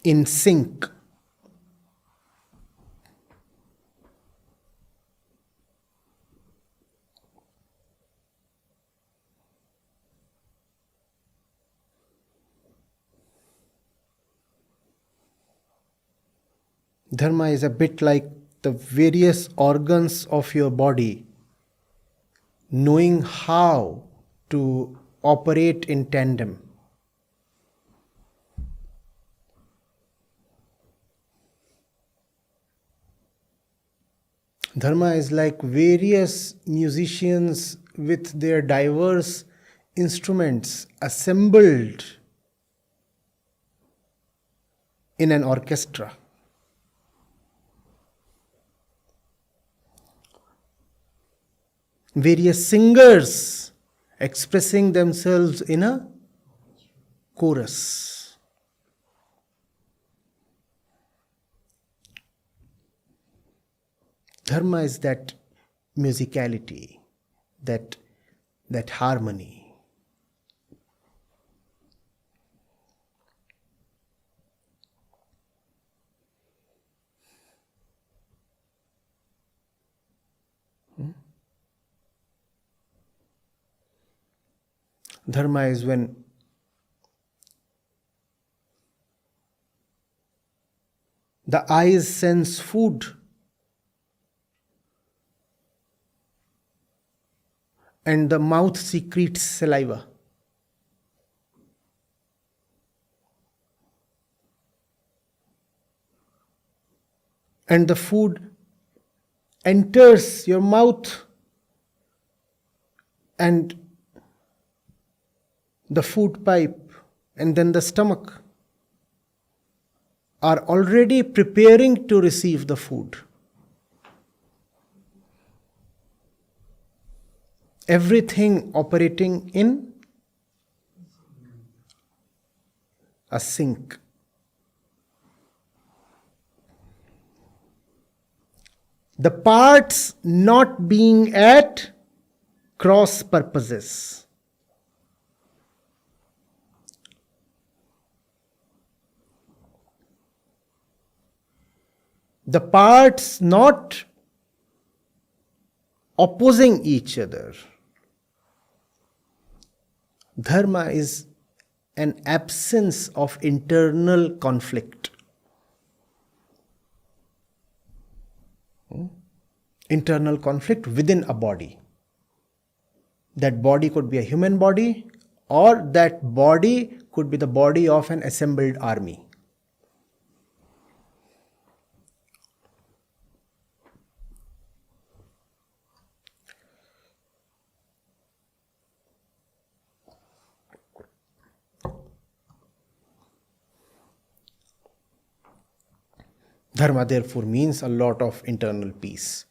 in sync. Dharma is a bit like the various organs of your body knowing how to operate in tandem. Dharma is like various musicians with their diverse instruments assembled in an orchestra. Various singers expressing themselves in a chorus. Dharma is that musicality, that harmony. Dharma is when the eyes sense food and the mouth secretes saliva. And the food enters your mouth and the food pipe and then the stomach are already preparing to receive the food. Everything operating in a sync. The parts not being at cross purposes. The parts not opposing each other. Dharma is an absence of internal conflict. Internal conflict within a body. That body could be a human body, or that body could be the body of an assembled army. Dharma therefore means a lot of internal peace.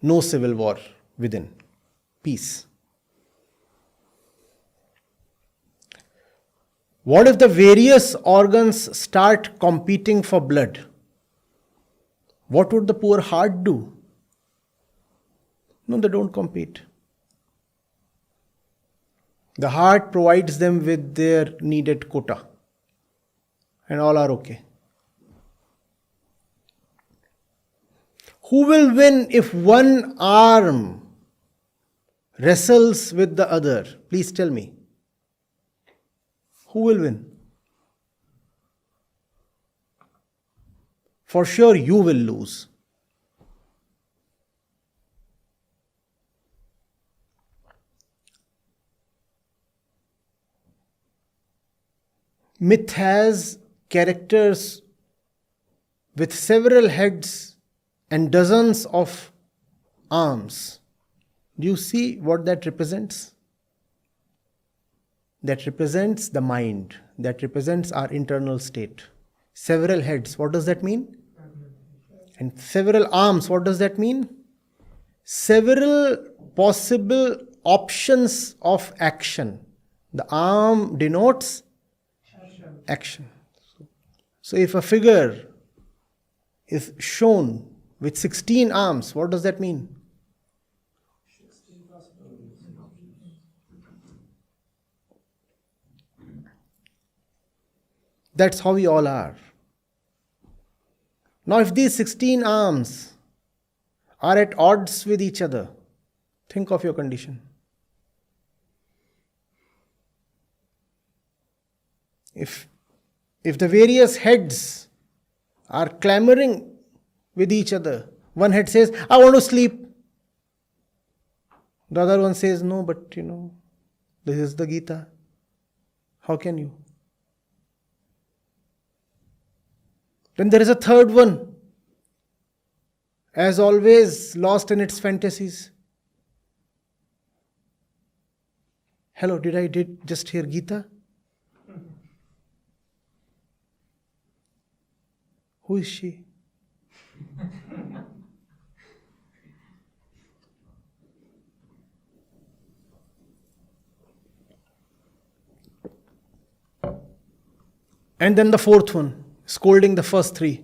No civil war within. Peace. What if the various organs start competing for blood? What would the poor heart do? No, they don't compete. The heart provides them with their needed quota. and all are okay. Who will win if one arm wrestles with the other? Please tell me. Who will win? For sure you will lose. Myth has characters with several heads and dozens of arms. Do you see what that represents? That represents the mind. That represents our internal state. Several heads, what does that mean? And several arms, what does that mean? Several possible options of action. The arm denotes action. So if a figure is shown with 16 arms, what does that mean? That's how we all are. Now if these 16 arms are at odds with each other, think of your condition. If the various heads are clamoring with each other, one head says, I want to sleep. The other one says, no, but this is the Gita. How can you? Then there is a third one, as always, lost in its fantasies. Hello, did I just hear Gita? Who is she? And then the fourth one, scolding the first three.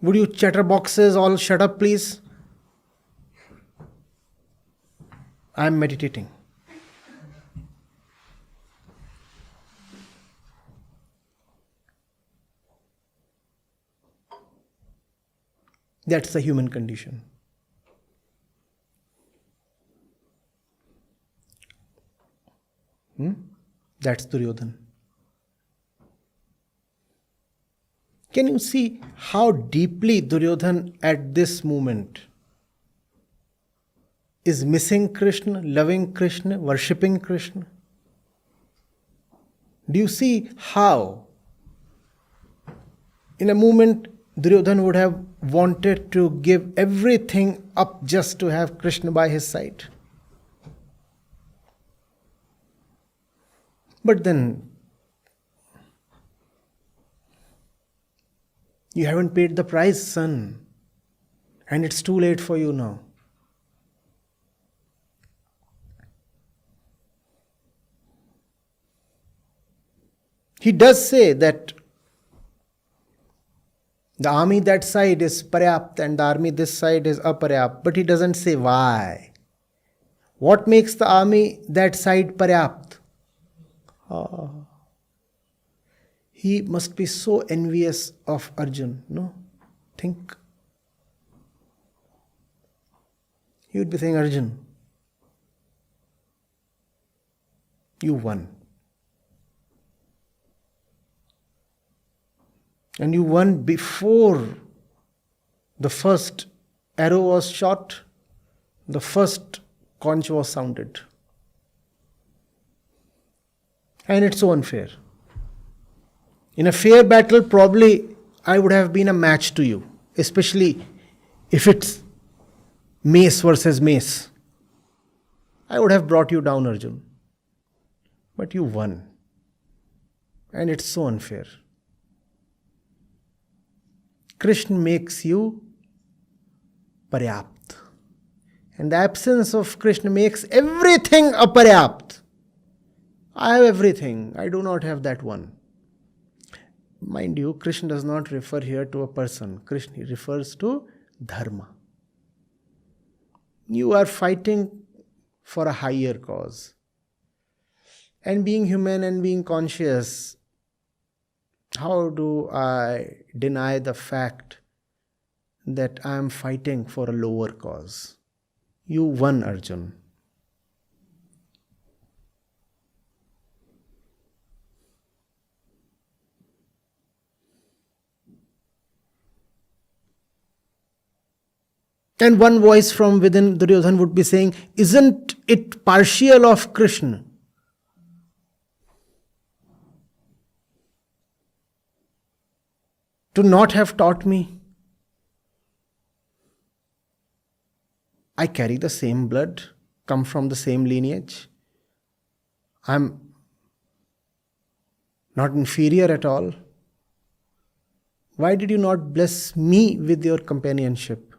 Would you chatterboxes all shut up, please? I am meditating. That's the human condition. That's Duryodhana. Can you see how deeply Duryodhana at this moment is missing Krishna, loving Krishna, worshipping Krishna? Do you see how in a moment Duryodhana would have wanted to give everything up just to have Krishna by his side? But then, you haven't paid the price, son, and it's too late for you now. He does say that the army that side is paryapt and the army this side is aparyapt, but he doesn't say why. What makes the army that side paryapt? He must be so envious of Arjun, no? Think. He would be saying, Arjun, you won. And you won before the first arrow was shot, the first conch was sounded. And it's so unfair. In a fair battle, probably I would have been a match to you, especially if it's mace versus mace. I would have brought you down, Arjun. But you won. And it's so unfair. Krishna makes you paryapt. And the absence of Krishna makes everything aparyapt. I have everything. I do not have that one. Mind you, Krishna does not refer here to a person. Krishna refers to dharma. You are fighting for a higher cause. And being human and being conscious, how do I deny the fact that I am fighting for a lower cause? You won, Arjun. And one voice from within Duryodhana would be saying, isn't it partial of Krishna to not have taught me? I carry the same blood, come from the same lineage. I'm not inferior at all. Why did you not bless me with your companionship?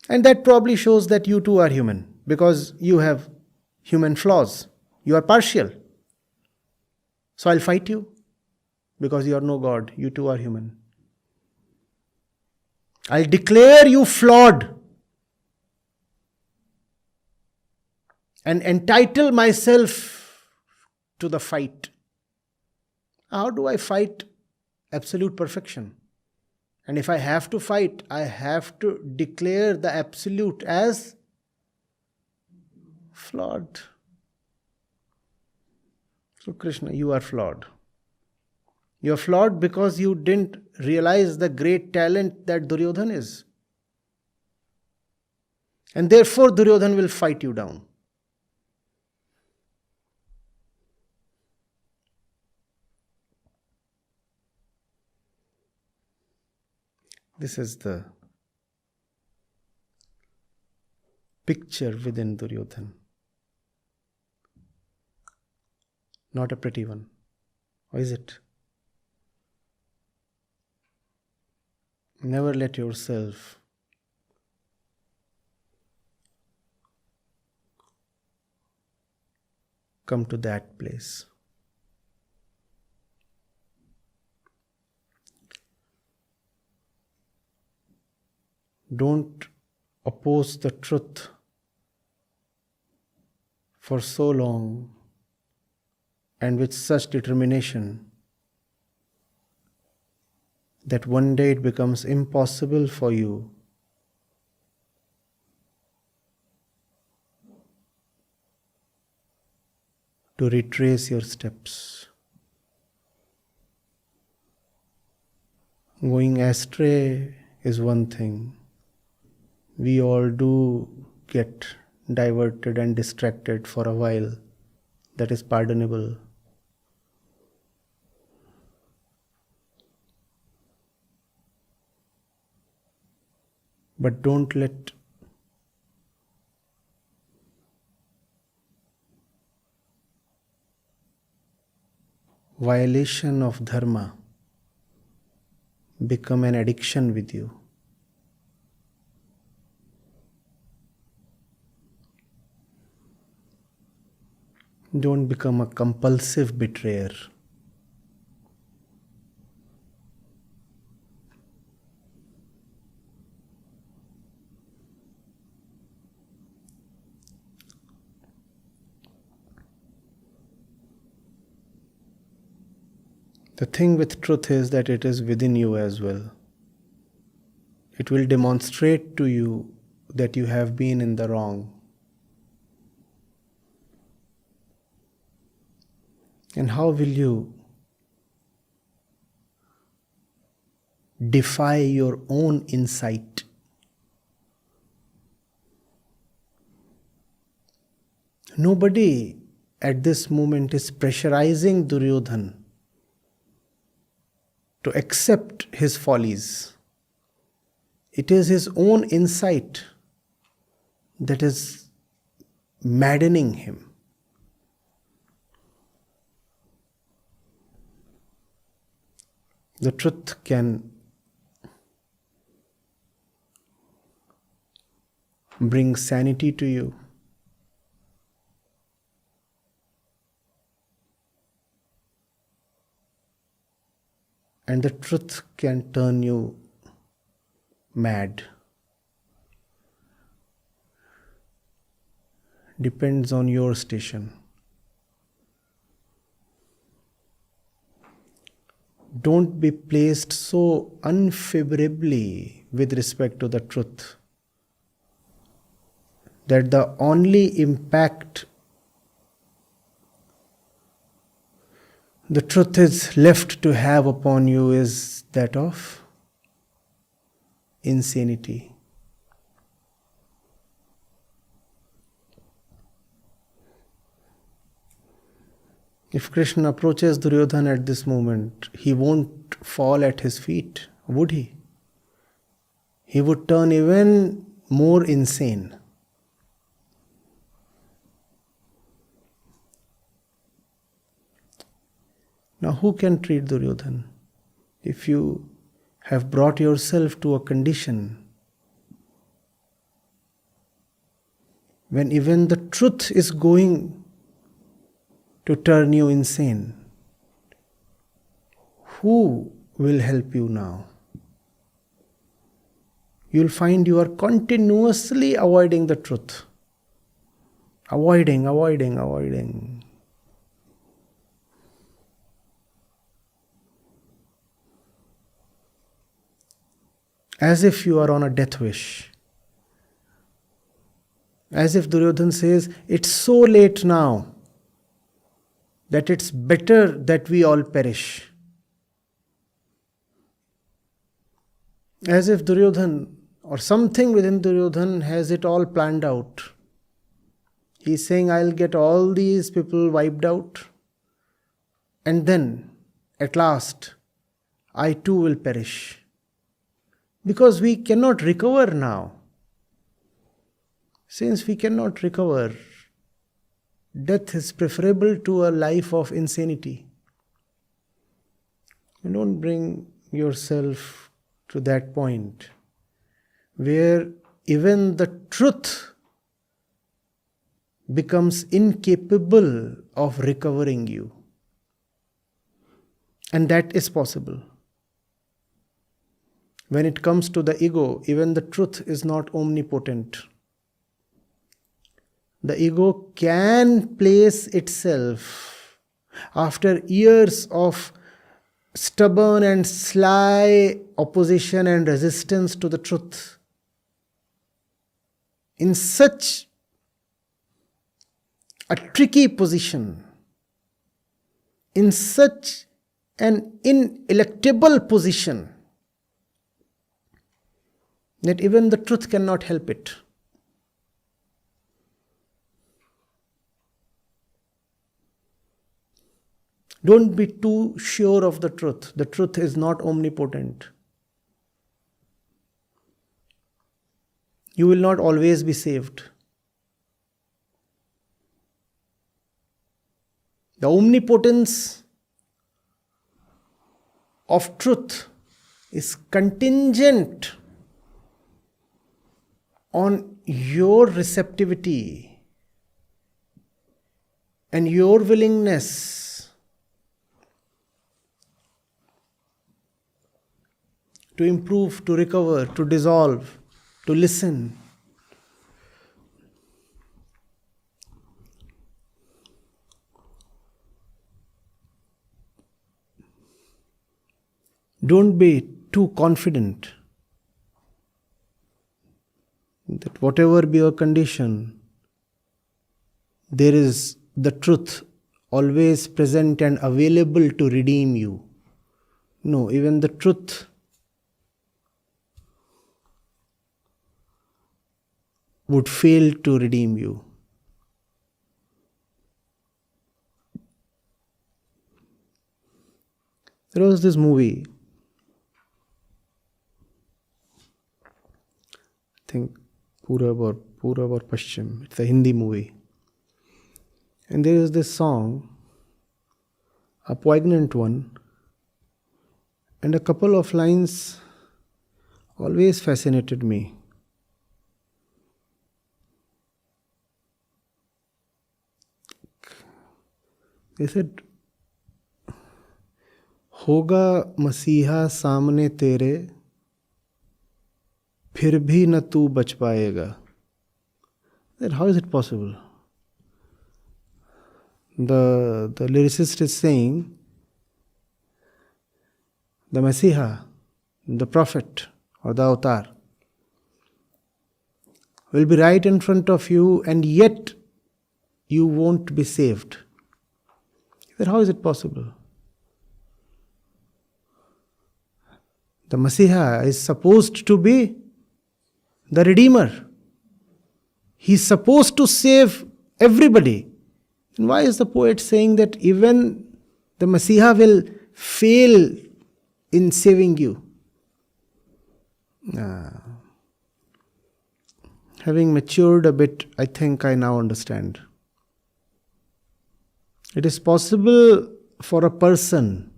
And that probably shows that you too are human, because you have human flaws. You are partial. So I'll fight you, because you are no God. You too are human. I'll declare you flawed and entitle myself to the fight. How do I fight absolute perfection? And if I have to fight, I have to declare the absolute as flawed. So Krishna, you are flawed. You are flawed because you didn't realize the great talent that Duryodhana is. And therefore Duryodhana will fight you down. This is the picture within Duryodhana. Not a pretty one. Or is it? Never let yourself come to that place. Don't oppose the truth for so long and with such determination that one day it becomes impossible for you to retrace your steps. Going astray is one thing. We all do get diverted and distracted for a while. That is pardonable. But don't let violation of dharma become an addiction with you. Don't become a compulsive betrayer. The thing with truth is that it is within you as well. It will demonstrate to you that you have been in the wrong. And how will you defy your own insight? Nobody at this moment is pressurizing Duryodhana to accept his follies. It is his own insight that is maddening him. The truth can bring sanity to you. And the truth can turn you mad. depends on your station. Don't be placed so unfavorably with respect to the truth that the only impact the truth is left to have upon you is that of insanity. If Krishna approaches Duryodhana at this moment, he won't fall at his feet, would he? He would turn even more insane. Now, who can treat Duryodhana? If you have brought yourself to a condition when even the truth is going to turn you insane, who will help you now? You'll find you are continuously avoiding the truth. Avoiding. As if you are on a death wish. As if Duryodhana says, it's so late now that it's better that we all perish. As if Duryodhana or something within Duryodhana has it all planned out. He's saying, I'll get all these people wiped out, and then, at last, I too will perish. Because we cannot recover now. Since we cannot recover, death is preferable to a life of insanity. You don't bring yourself to that point where even the truth becomes incapable of recovering you. And that is possible. When it comes to the ego, even the truth is not omnipotent. The ego can place itself, after years of stubborn and sly opposition and resistance to the truth, in such a tricky position, in such an ineluctable position, that even the truth cannot help it. Don't be too sure of the truth. The truth is not omnipotent. You will not always be saved. The omnipotence of truth is contingent on your receptivity and your willingness to improve, to recover, to dissolve, to listen. Don't be too confident that whatever be your condition, there is the truth always present and available to redeem you. No, even the truth would fail to redeem you. There was this movie, I think Purab or Paschim. It's a Hindi movie. And there is this song, a poignant one, and a couple of lines always fascinated me. They said, होगा मसीहा सामने तेरे फिर भी न तू बच पाएगा. That how is it possible? the lyricist is saying, the Messiah, the prophet or the avatar will be right in front of you, and yet you won't be saved. Then how is it possible? The Messiah is supposed to be the Redeemer. He's supposed to save everybody. And why is the poet saying that even the Messiah will fail in saving you? Having matured a bit, I think I now understand. It is possible for a person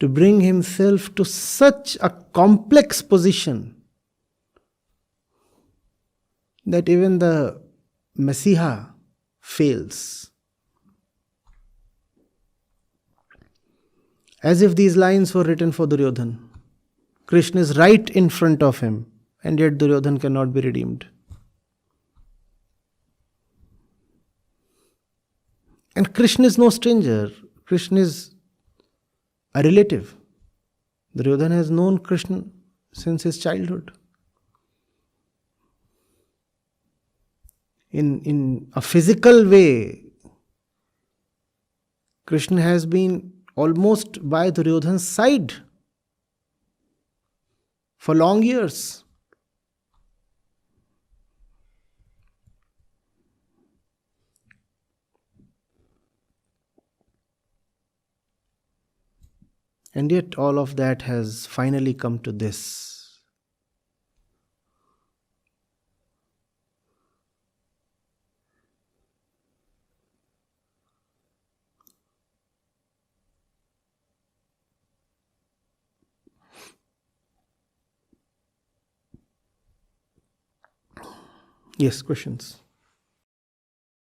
to bring himself to such a complex position that even the Messiah fails. As if these lines were written for Duryodhana. Krishna is right in front of him, and yet Duryodhana cannot be redeemed. And Krishna is no stranger. Krishna is a relative. Duryodhana has known Krishna since his childhood. In a physical way, Krishna has been almost by Duryodhana's side for long years. And yet all of that has finally come to this. Yes, questions?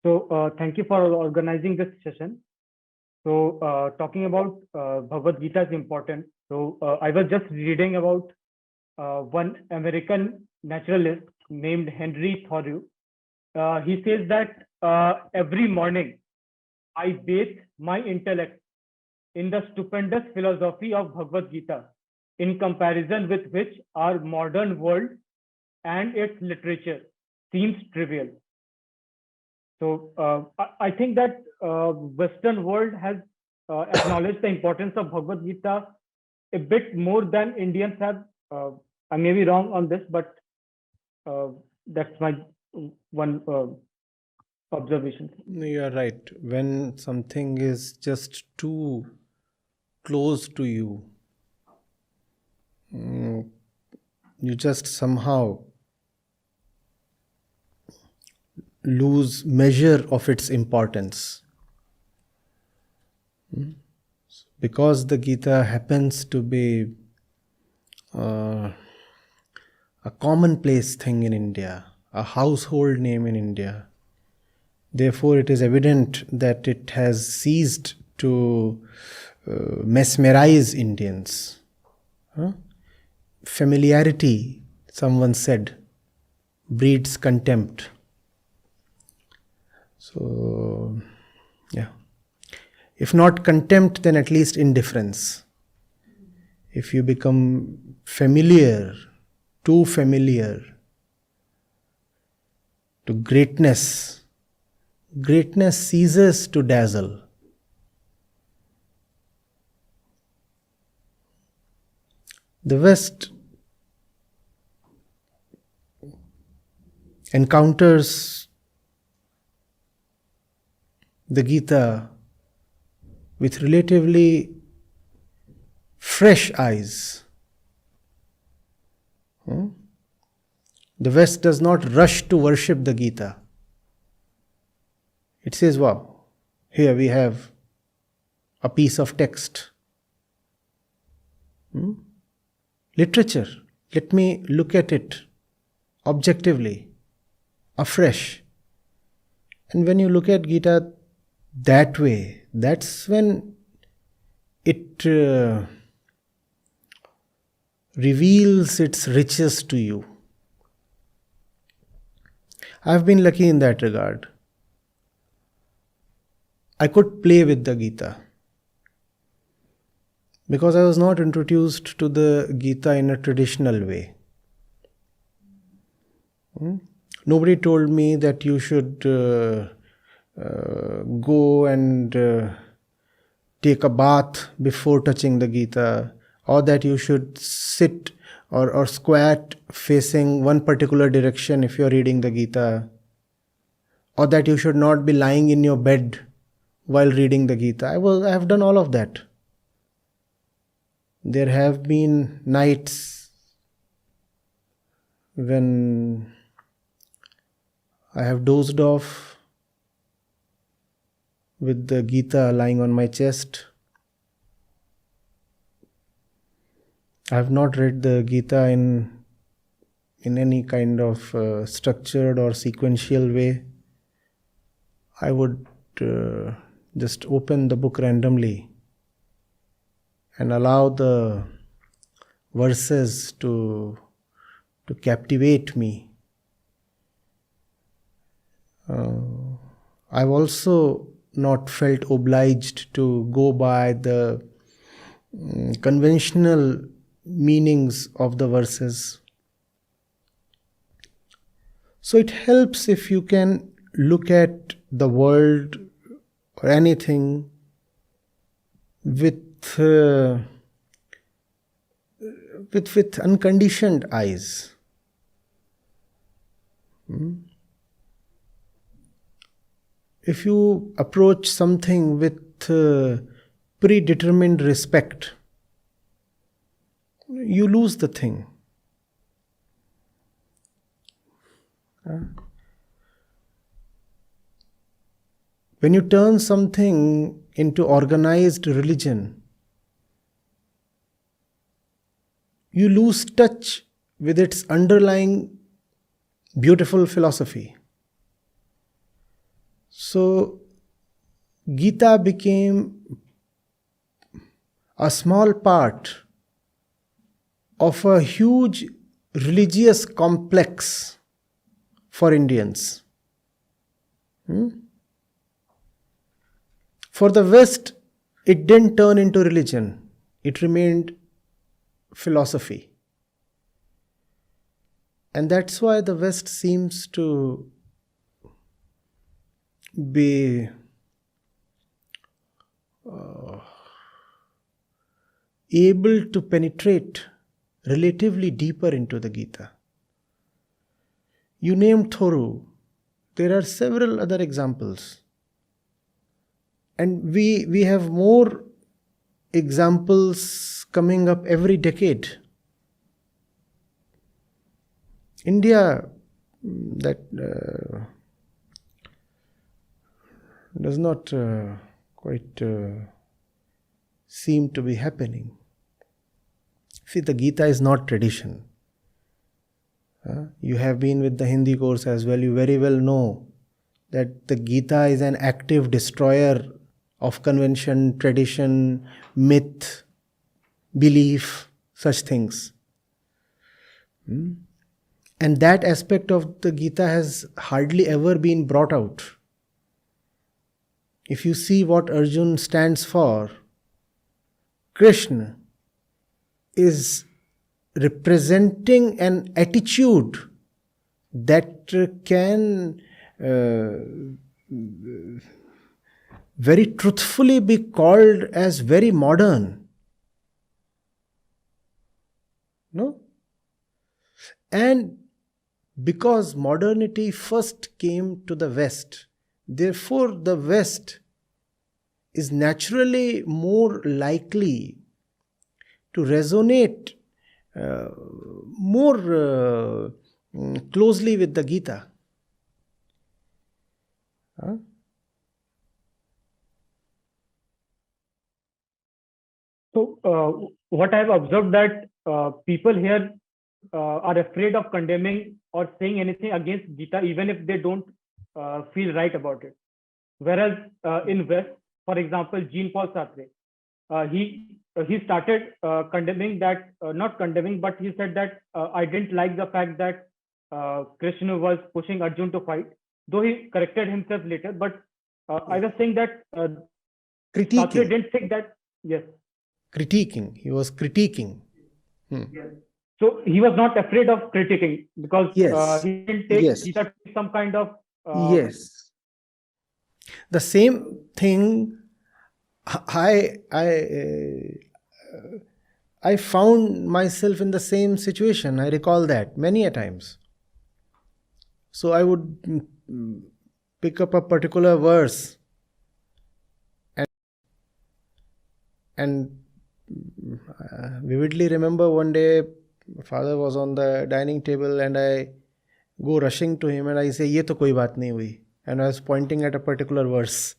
So, thank you for organizing this session. So, talking about Bhagavad Gita is important. So, I was just reading about one American naturalist named Henry Thoreau. He says that every morning I bathe my intellect in the stupendous philosophy of Bhagavad Gita, in comparison with which our modern world and its literature seems trivial. So I think that Western world has acknowledged the importance of Bhagavad Gita a bit more than Indians have. I may be wrong on this, but that's my one observation. You are right. When something is just too close to you, you just somehow lose measure of its importance. Because the Gita happens to be a commonplace thing in India, a household name in India, therefore it is evident that it has ceased to mesmerize Indians. Familiarity, someone said, breeds contempt. So, yeah. If not contempt, then at least indifference. If you become familiar, too familiar to greatness, greatness ceases to dazzle. The West encounters the Gita with relatively fresh eyes. The West does not rush to worship the Gita. It says, wow, here we have a piece of text. Literature, let me look at it objectively, afresh. And when you look at Gita that way, that's when it reveals its riches to you. I've been lucky in that regard. I could play with the Gita because I was not introduced to the Gita in a traditional way. Nobody told me that you should go and take a bath before touching the Gita, or that you should sit or squat facing one particular direction if you're reading the Gita, or that you should not be lying in your bed while reading the Gita. I have done all of that. There have been nights when I have dozed off with the Gita lying on my chest. I have not read the Gita in any kind of structured or sequential way. I would just open the book randomly and allow the verses to captivate me. I've also not felt obliged to go by the conventional meanings of the verses. So it helps if you can look at the world or anything with unconditioned eyes. If you approach something with predetermined respect, you lose the thing. When you turn something into organized religion, you lose touch with its underlying beautiful philosophy. So, Gita became a small part of a huge religious complex for Indians. For the West, it didn't turn into religion. It remained philosophy. And that's why the West seems to be able to penetrate relatively deeper into the Gita. You named Thoru. There are several other examples. And we have more examples coming up every decade. India, that does not quite seem to be happening. See, the Gita is not tradition. You have been with the Hindi course as well. You very well know that the Gita is an active destroyer of convention, tradition, myth, belief, such things. And that aspect of the Gita has hardly ever been brought out. If you see what Arjun stands for, Krishna is representing an attitude that can very truthfully be called as very modern. No? And because modernity first came to the West, therefore the West is naturally more likely to resonate more closely with the Gita. So, what I've observed that people here are afraid of condemning or saying anything against Gita, even if they don't feel right about it. Whereas in West, for example, Jean-Paul Sartre, he started condemning that, not condemning, but he said that I didn't like the fact that Krishna was pushing Arjun to fight, though he corrected himself later. But I was saying that Shastri didn't think that, yes. Critiquing. He was critiquing. Yes. So he was not afraid of critiquing because Yes. he didn't take Yes. Gita to be some kind of. Yes. The same thing I found myself in the same situation. I recall that many a times. So I would pick up a particular verse and vividly remember one day father was on the dining table and I go rushing to him and I say, "Ye to koi baat nahi hui." And I was pointing at a particular verse.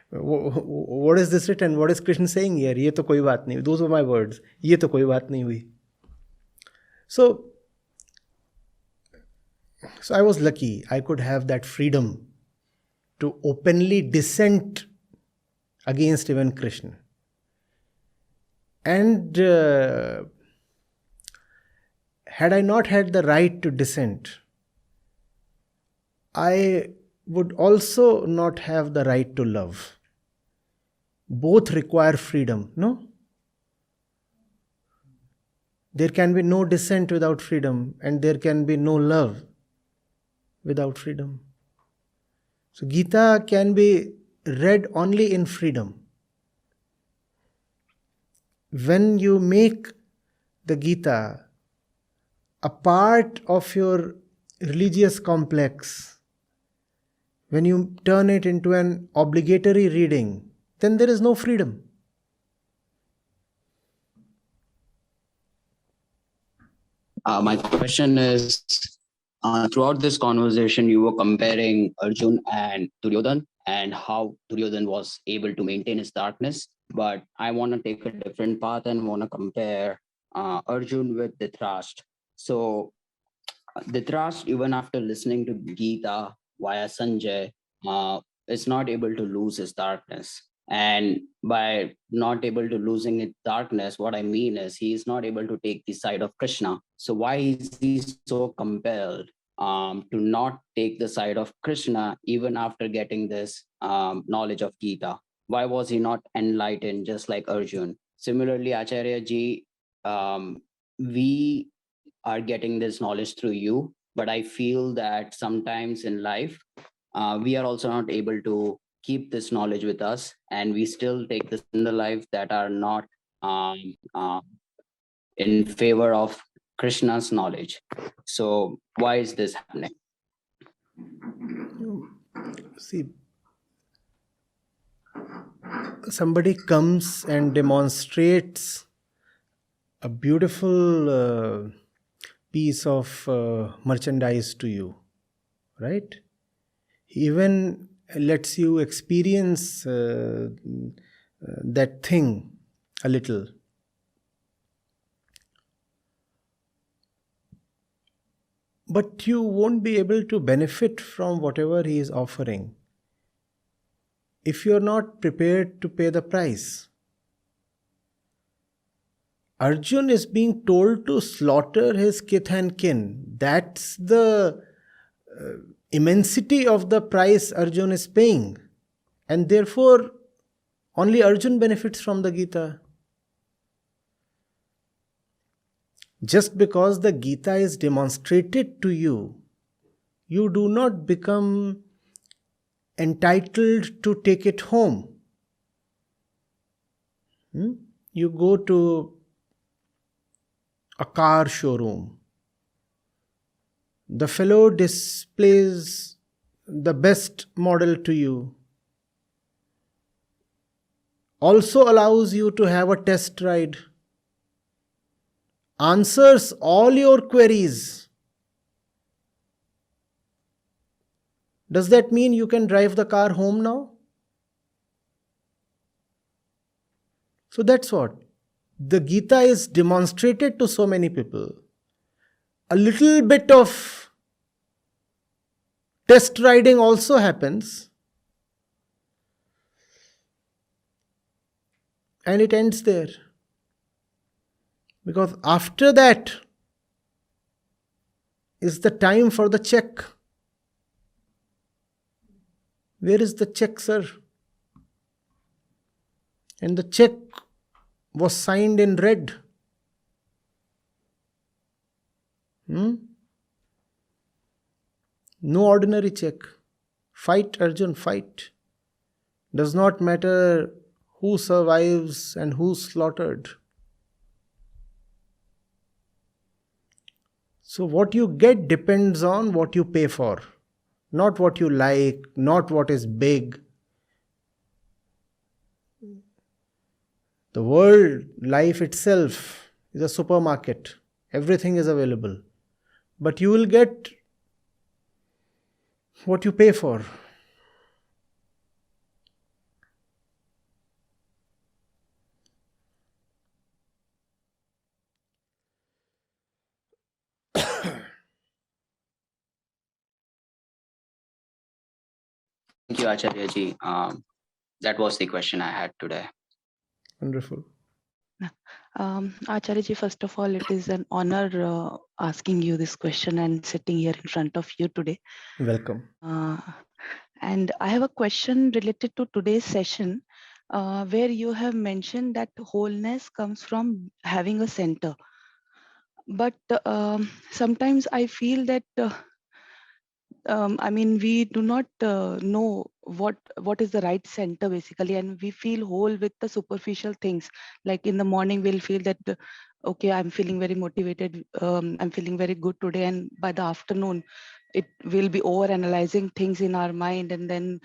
What is this written? What is Krishna saying here? Ye to koi baat nahi hui. Those were my words. Ye to koi baat nahi hui. So I was lucky. I could have that freedom to openly dissent against even Krishna. And had I not had the right to dissent, I would also not have the right to love. Both require freedom, no? There can be no dissent without freedom, and there can be no love without freedom. So Gita can be read only in freedom. When you make the Gita a part of your religious complex, when you turn it into an obligatory reading, then there is no freedom. My question is, throughout this conversation, you were comparing Arjun and Duryodhana and how Duryodhana was able to maintain his darkness. But I want to take a different path and want to compare Arjun with Dhritarashtra. So Dhritarashtra, even after listening to Gita via Sanjay, is not able to lose his darkness. And by not able to losing his darkness, what I mean is he is not able to take the side of Krishna. So why is he so compelled to not take the side of Krishna even after getting this knowledge of Gita? Why was he not enlightened just like Arjun? Similarly, Acharya ji, we are getting this knowledge through you, but I feel that sometimes in life, we are also not able to keep this knowledge with us, and we still take this in the life that are not in favor of Krishna's knowledge. So why is this happening? See, somebody comes and demonstrates a beautiful piece of merchandise to you, right? He even lets you experience that thing a little. But you won't be able to benefit from whatever he is offering if you're not prepared to pay the price. Arjun is being told to slaughter his kith and kin. That's the immensity of the price Arjun is paying. And therefore, only Arjun benefits from the Gita. Just because the Gita is demonstrated to you, you do not become entitled to take it home. You go to a car showroom. The fellow displays the best model to you. Also allows you to have a test ride. Answers all your queries. Does that mean you can drive the car home now? So that's what. The Gita is demonstrated to so many people. A little bit of test riding also happens. And it ends there. Because after that, is the time for the check. Where is the check, sir? And the check was signed in red. No ordinary check. Fight, Arjun, fight. Does not matter who survives and who's slaughtered. So what you get depends on what you pay for. Not what you like, not what is big. The world, life itself is a supermarket. Everything is available. But you will get what you pay for. Thank you, Acharya ji. That was the question I had today. Wonderful. Acharya ji, first of all, it is an honor asking you this question and sitting here in front of you today. Welcome. And I have a question related to today's session, where you have mentioned that wholeness comes from having a center. But sometimes I feel that we do not know what is the right center basically, and we feel whole with the superficial things. Like in the morning, we'll feel that, okay, I'm feeling very motivated, I'm feeling very good today, and by the afternoon, it will be over analyzing things in our mind, and then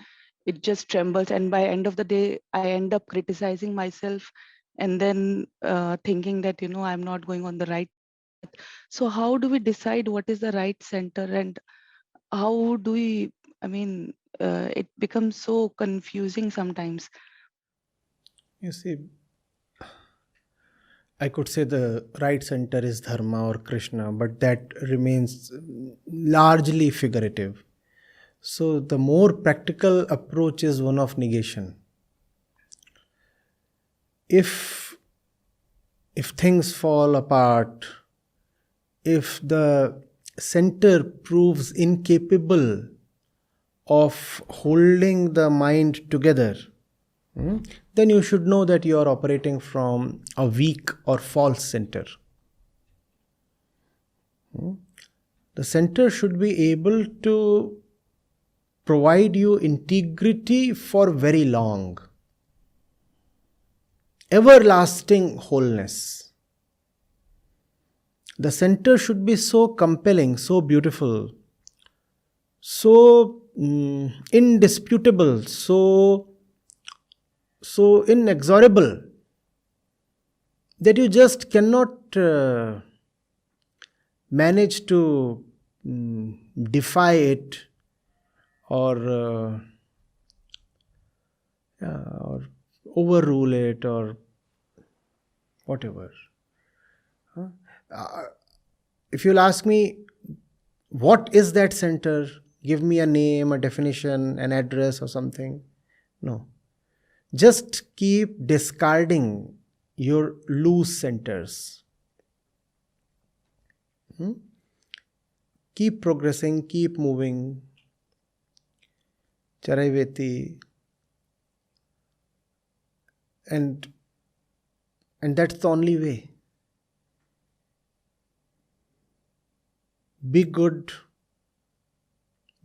it just trembles. And by end of the day, I end up criticizing myself, and then thinking that I'm not going on the right. So how do we decide what is the right center, and how do we, it becomes so confusing sometimes. You see, I could say the right center is dharma or Krishna, but that remains largely figurative. So the more practical approach is one of negation. If things fall apart, if the center proves incapable of holding the mind together, then you should know that you are operating from a weak or false center. The center should be able to provide you integrity for very long, everlasting wholeness. The center should be so compelling, so beautiful, so indisputable, so inexorable, that you just cannot manage to defy it or overrule it or whatever. If you'll ask me, what is that center? Give me a name, a definition, an address or something. No. Just keep discarding your loose centers. Keep progressing, keep moving. Charaiveti. And that's the only way. Be good.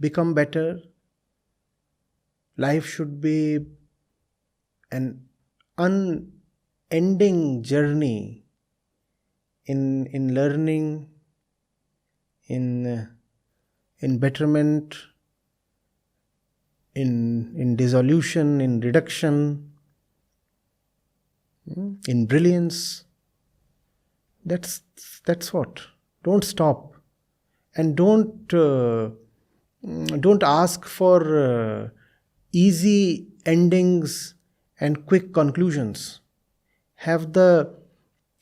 Become better. Life should be an unending journey in learning, in betterment, in dissolution, in reduction, in brilliance. That's what. Don't stop, and don't ask for easy endings and quick conclusions. Have the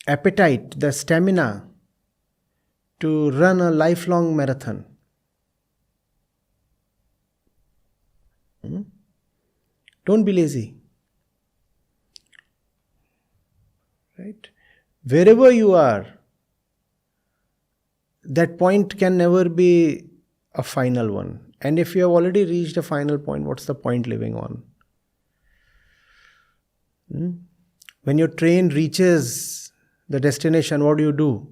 appetite, the stamina to run a lifelong marathon. Don't be lazy. Right? Wherever you are, that point can never be a final one. And if you have already reached a final point, what's the point living on? When your train reaches the destination, what do you do?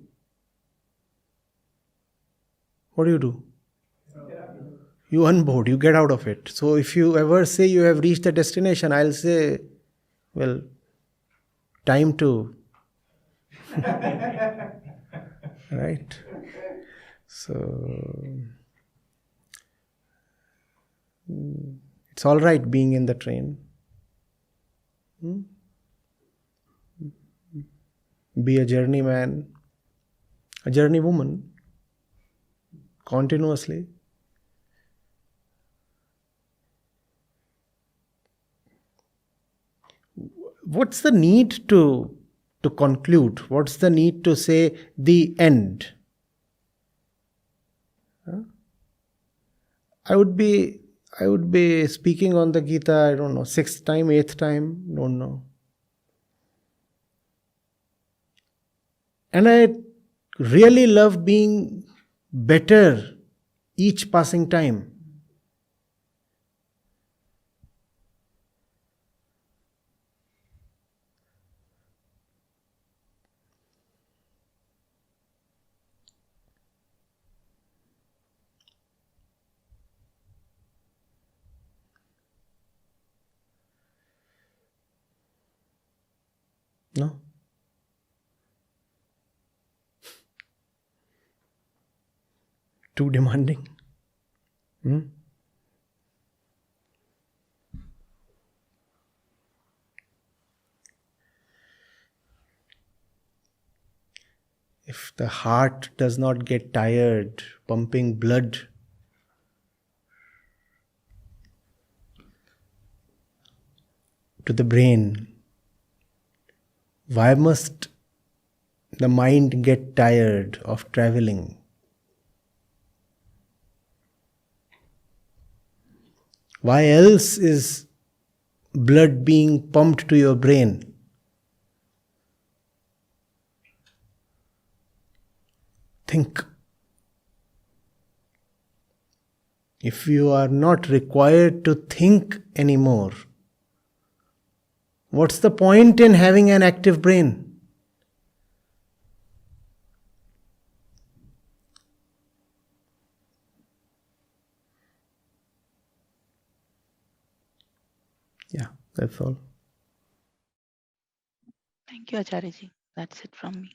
What do you do? You unboard, you get out of it. So if you ever say you have reached the destination, I'll say, well, time to. Right? So, it's all right being in the train. Be a journeyman, a journeywoman, continuously. What's the need to conclude? What's the need to say the end? I would be speaking on the Gita, I don't know, 6th time, 8th time, don't know. And I really love being better each passing time. No? Too demanding? If the heart does not get tired pumping blood, to the brain, why must the mind get tired of traveling? Why else is blood being pumped to your brain? Think. If you are not required to think anymore, what's the point in having an active brain? Yeah, that's all. Thank you, Acharya ji. That's it from me.